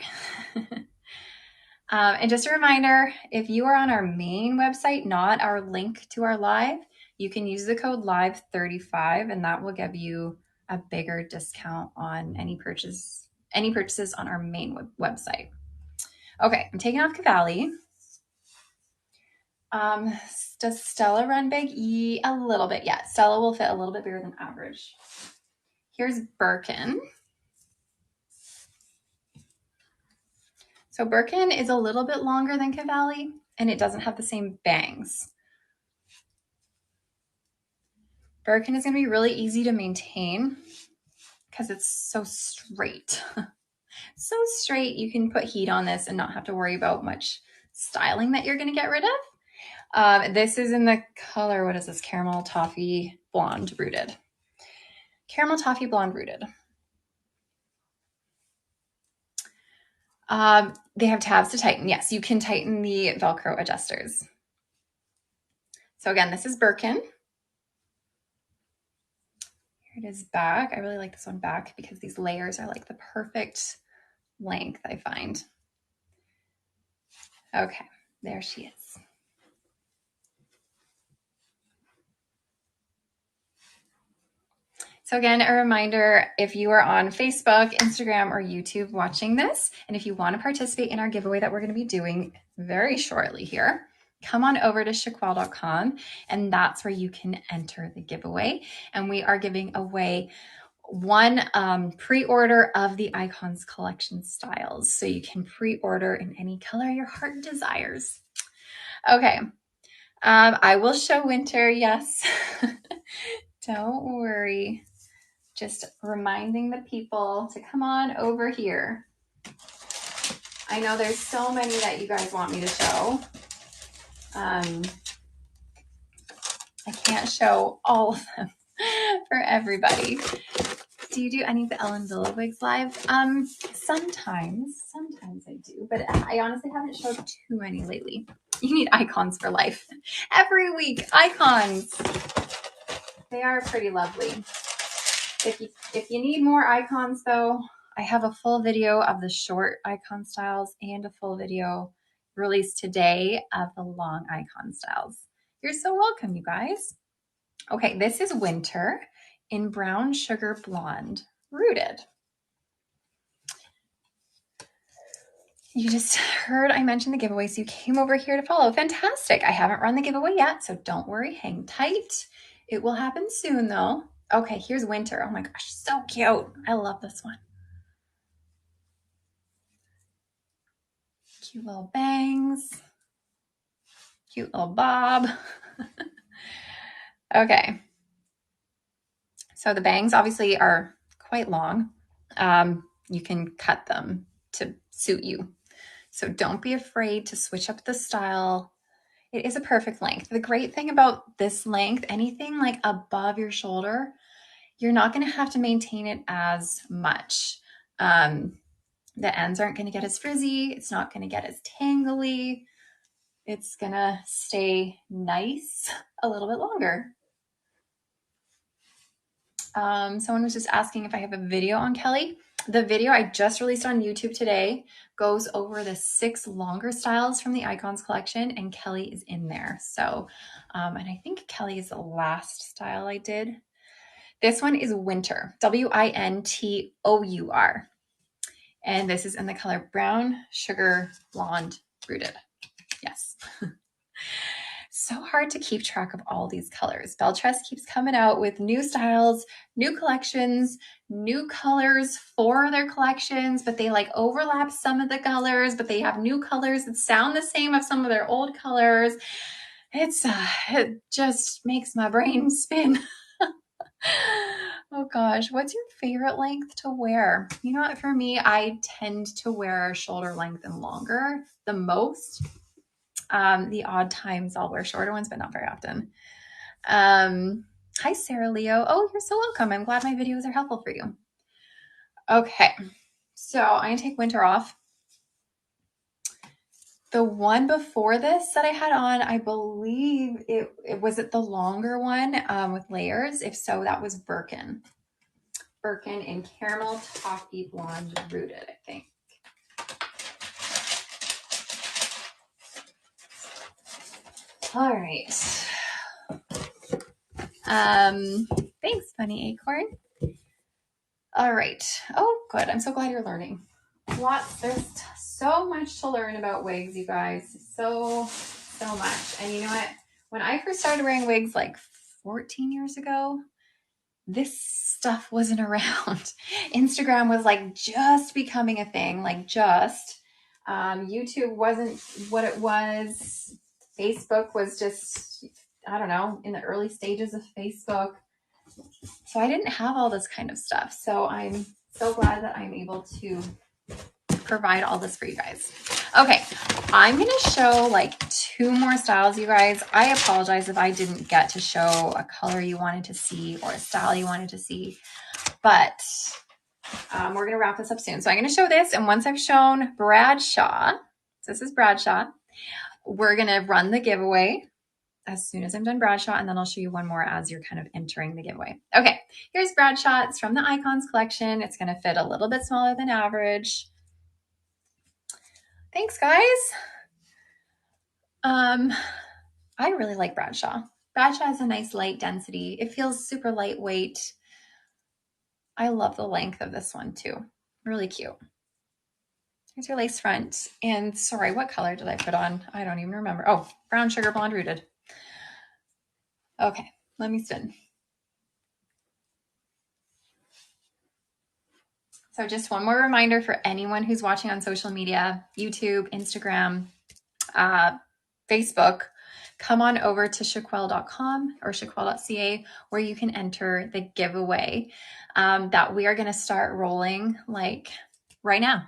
And just a reminder, if you are on our main website, not our link to our live, you can use the code LIVE35 and that will give you a bigger discount on any purchases on our main website. Okay, I'm taking off Cavalli. Does Stella run big? A little bit, yeah. Stella will fit a little bit bigger than average. Here's Birkin. So Birkin is a little bit longer than Cavalli and it doesn't have the same bangs. Birkin is going to be really easy to maintain because it's so straight. So straight, you can put heat on this and not have to worry about much styling that you're going to get rid of. This is in the color, what is this? Caramel Toffee Blonde Rooted. Caramel Toffee Blonde Rooted. They have tabs to tighten. Yes, you can tighten the Velcro adjusters. So again, this is Birkin. Here it is back. I really like this one back because these layers are like the perfect length, I find. Okay, there she is. So again, a reminder, if you are on Facebook, Instagram, or YouTube watching this, and if you want to participate in our giveaway that we're going to be doing very shortly here, come on over to chiquel.com, and that's where you can enter the giveaway. And we are giving away one pre-order of the Icons Collection styles. So you can pre-order in any color your heart desires. Okay. I will show winter, yes. Don't worry. Just reminding the people to come on over here. I know there's so many that you guys want me to show. I can't show all of them for everybody. Do you do any of the Ellen Villa Wigs live? Sometimes I do, but I honestly haven't showed too many lately. You need icons for life. Every week, icons. They are pretty lovely. If you need more icons though, I have a full video of the short icon styles and a full video released today of the long icon styles. You're so welcome, you guys. Okay, this is Winter in Brown Sugar Blonde Rooted. You just heard I mentioned the giveaway, so you came over here to follow. Fantastic. I haven't run the giveaway yet, so don't worry, hang tight. It will happen soon though. Okay, here's Winter. Oh my gosh, so cute. I love this one. Cute little bangs. Cute little bob. Okay. So the bangs obviously are quite long. You can cut them to suit you. So don't be afraid to switch up the style. It is a perfect length. The great thing about this length, anything like above your shoulder, you're not going to have to maintain it as much. The ends aren't going to get as frizzy. It's not going to get as tangly. It's going to stay nice a little bit longer. Someone was just asking if I have a video on Kelly. The video I just released on YouTube today goes over the 6 longer styles from the Icons collection, and Kelly is in there. So, and I think Kelly is the last style I did. This one is Winter, W-I-N-T-O-U-R. And this is in the color Brown Sugar Blonde Rooted. Yes. So hard to keep track of all these colors. Belle Tress keeps coming out with new styles, new collections, new colors for their collections, but they like overlap some of the colors, but they have new colors that sound the same as some of their old colors. It just makes my brain spin. Oh gosh, what's your favorite length to wear? You know what, for me, I tend to wear shoulder length and longer the most. The odd times I'll wear shorter ones, but not very often. Hi, Sarah Leo. Oh, you're so welcome. I'm glad my videos are helpful for you. Okay, so I'm gonna take Winter off. The one before this that I had on, I believe it was the longer one with layers. If so, that was Birkin. Birkin in Caramel Toffee Blonde Rooted, I think. All right. Thanks, Bunny Acorn. All right. Oh, good. I'm so glad you're learning. There's so much to learn about wigs, you guys. So much. And you know what? When I first started wearing wigs like 14 years ago, this stuff wasn't around. Instagram was like just becoming a thing, like just. YouTube wasn't what it was. Facebook was just, I don't know, in the early stages of Facebook. So I didn't have all this kind of stuff. So I'm so glad that I'm able to provide all this for you guys. Okay, I'm going to show like 2 more styles, you guys. I apologize if I didn't get to show a color you wanted to see or a style you wanted to see, but we're going to wrap this up soon. So I'm going to show this, and once I've shown Bradshaw, so this is Bradshaw, we're going to run the giveaway as soon as I'm done Bradshaw, and then I'll show you one more as you're kind of entering the giveaway. Okay, here's Bradshaw. It's from the Icons collection. It's going to fit a little bit smaller than average. Thanks, guys. I really like Bradshaw. Bradshaw has a nice light density. It feels super lightweight. I love the length of this one too. Really cute. Here's your lace front. And sorry, what color did I put on? I don't even remember. Oh, brown sugar blonde rooted. Okay, let me spin. So just one more reminder for anyone who's watching on social media, YouTube, Instagram, Facebook, come on over to chiquel.com or chiquel.ca where you can enter the giveaway that we are going to start rolling like right now.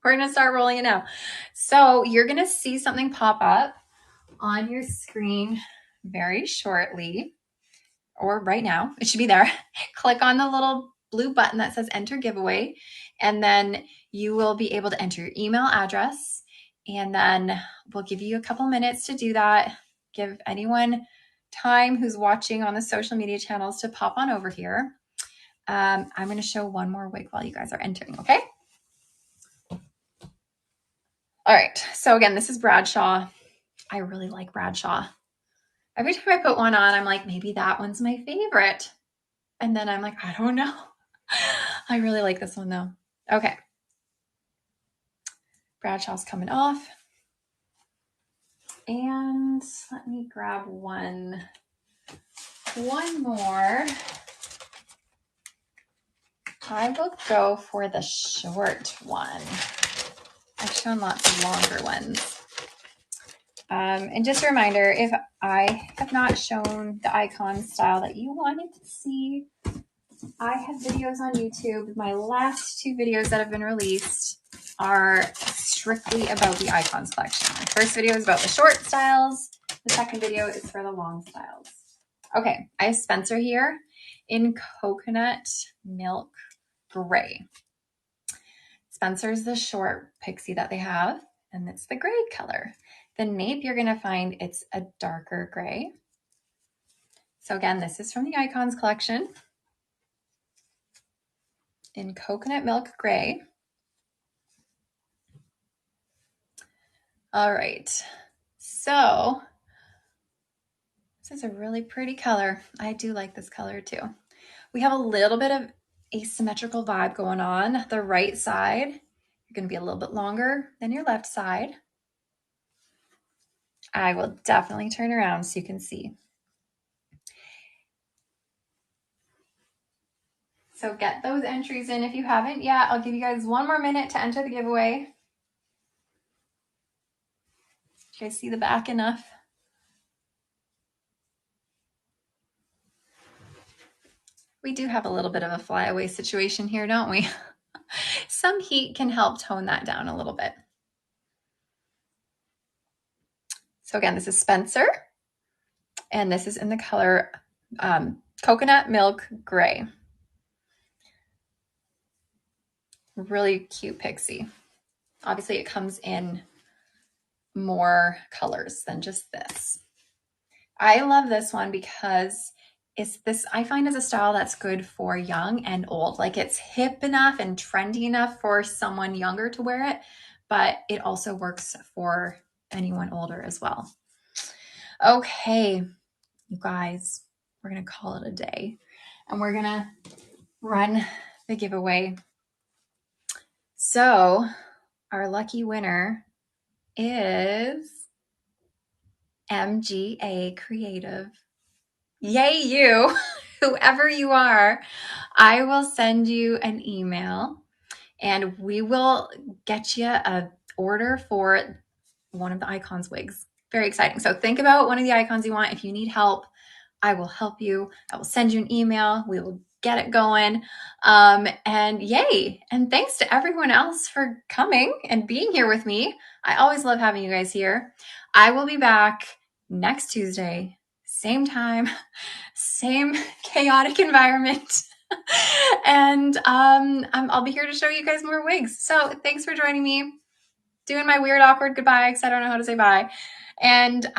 We're going to start rolling it now. So you're going to see something pop up on your screen very shortly, or right now. It should be there. Click on the little blue button that says enter giveaway, and then you will be able to enter your email address, and then we'll give you a couple minutes to do that. Give anyone time who's watching on the social media channels to pop on over here. I'm going to show one more wig while you guys are entering, okay? All right, so again, this is Bradshaw. I really like Bradshaw. Every time I put one on, I'm like, maybe that one's my favorite. And then I'm like, I don't know. I really like this one though. Okay. Bradshaw's coming off. And let me grab one more. I will go for the short one. I've shown lots of longer ones. And just a reminder, if I have not shown the icon style that you wanted to see, I have videos on YouTube. My last 2 videos that have been released are strictly about the icons collection. My first video is about the short styles. The second video is for the long styles. Okay, I have Spencer here in coconut milk gray. Spencer's the short pixie that they have, and it's the gray color. The nape, you're going to find it's a darker gray. So again, this is from the icons collection in coconut milk gray. All right, so this is a really pretty color. I do like this color too. We have a little bit of asymmetrical vibe going on. The right side, you're going to be a little bit longer than your left side. I will definitely turn around so you can see. So get those entries in if you haven't yet. I'll give you guys one more minute to enter the giveaway. Do you guys see the back enough? We do have a little bit of a flyaway situation here, don't we? Some heat can help tone that down a little bit. So again, this is Spencer, and this is in the color coconut milk gray. Really cute pixie. Obviously, it comes in more colors than just this. I love this one because I find is a style that's good for young and old. Like it's hip enough and trendy enough for someone younger to wear it, but it also works for anyone older as well. Okay, you guys, we're going to call it a day and we're going to run the giveaway. So our lucky winner is MGA Creative. Yay, you, whoever you are. I will send you an email and we will get you an order for one of the icons wigs. Very exciting. So think about one of the icons you want. If you need help, I will help you. I will send you an email. We will get it going. And yay. And thanks to everyone else for coming and being here with me. I always love having you guys here. I will be back next Tuesday, same time, same chaotic environment. And I'll be here to show you guys more wigs. So thanks for joining me. Doing my weird, awkward goodbye because I don't know how to say bye. And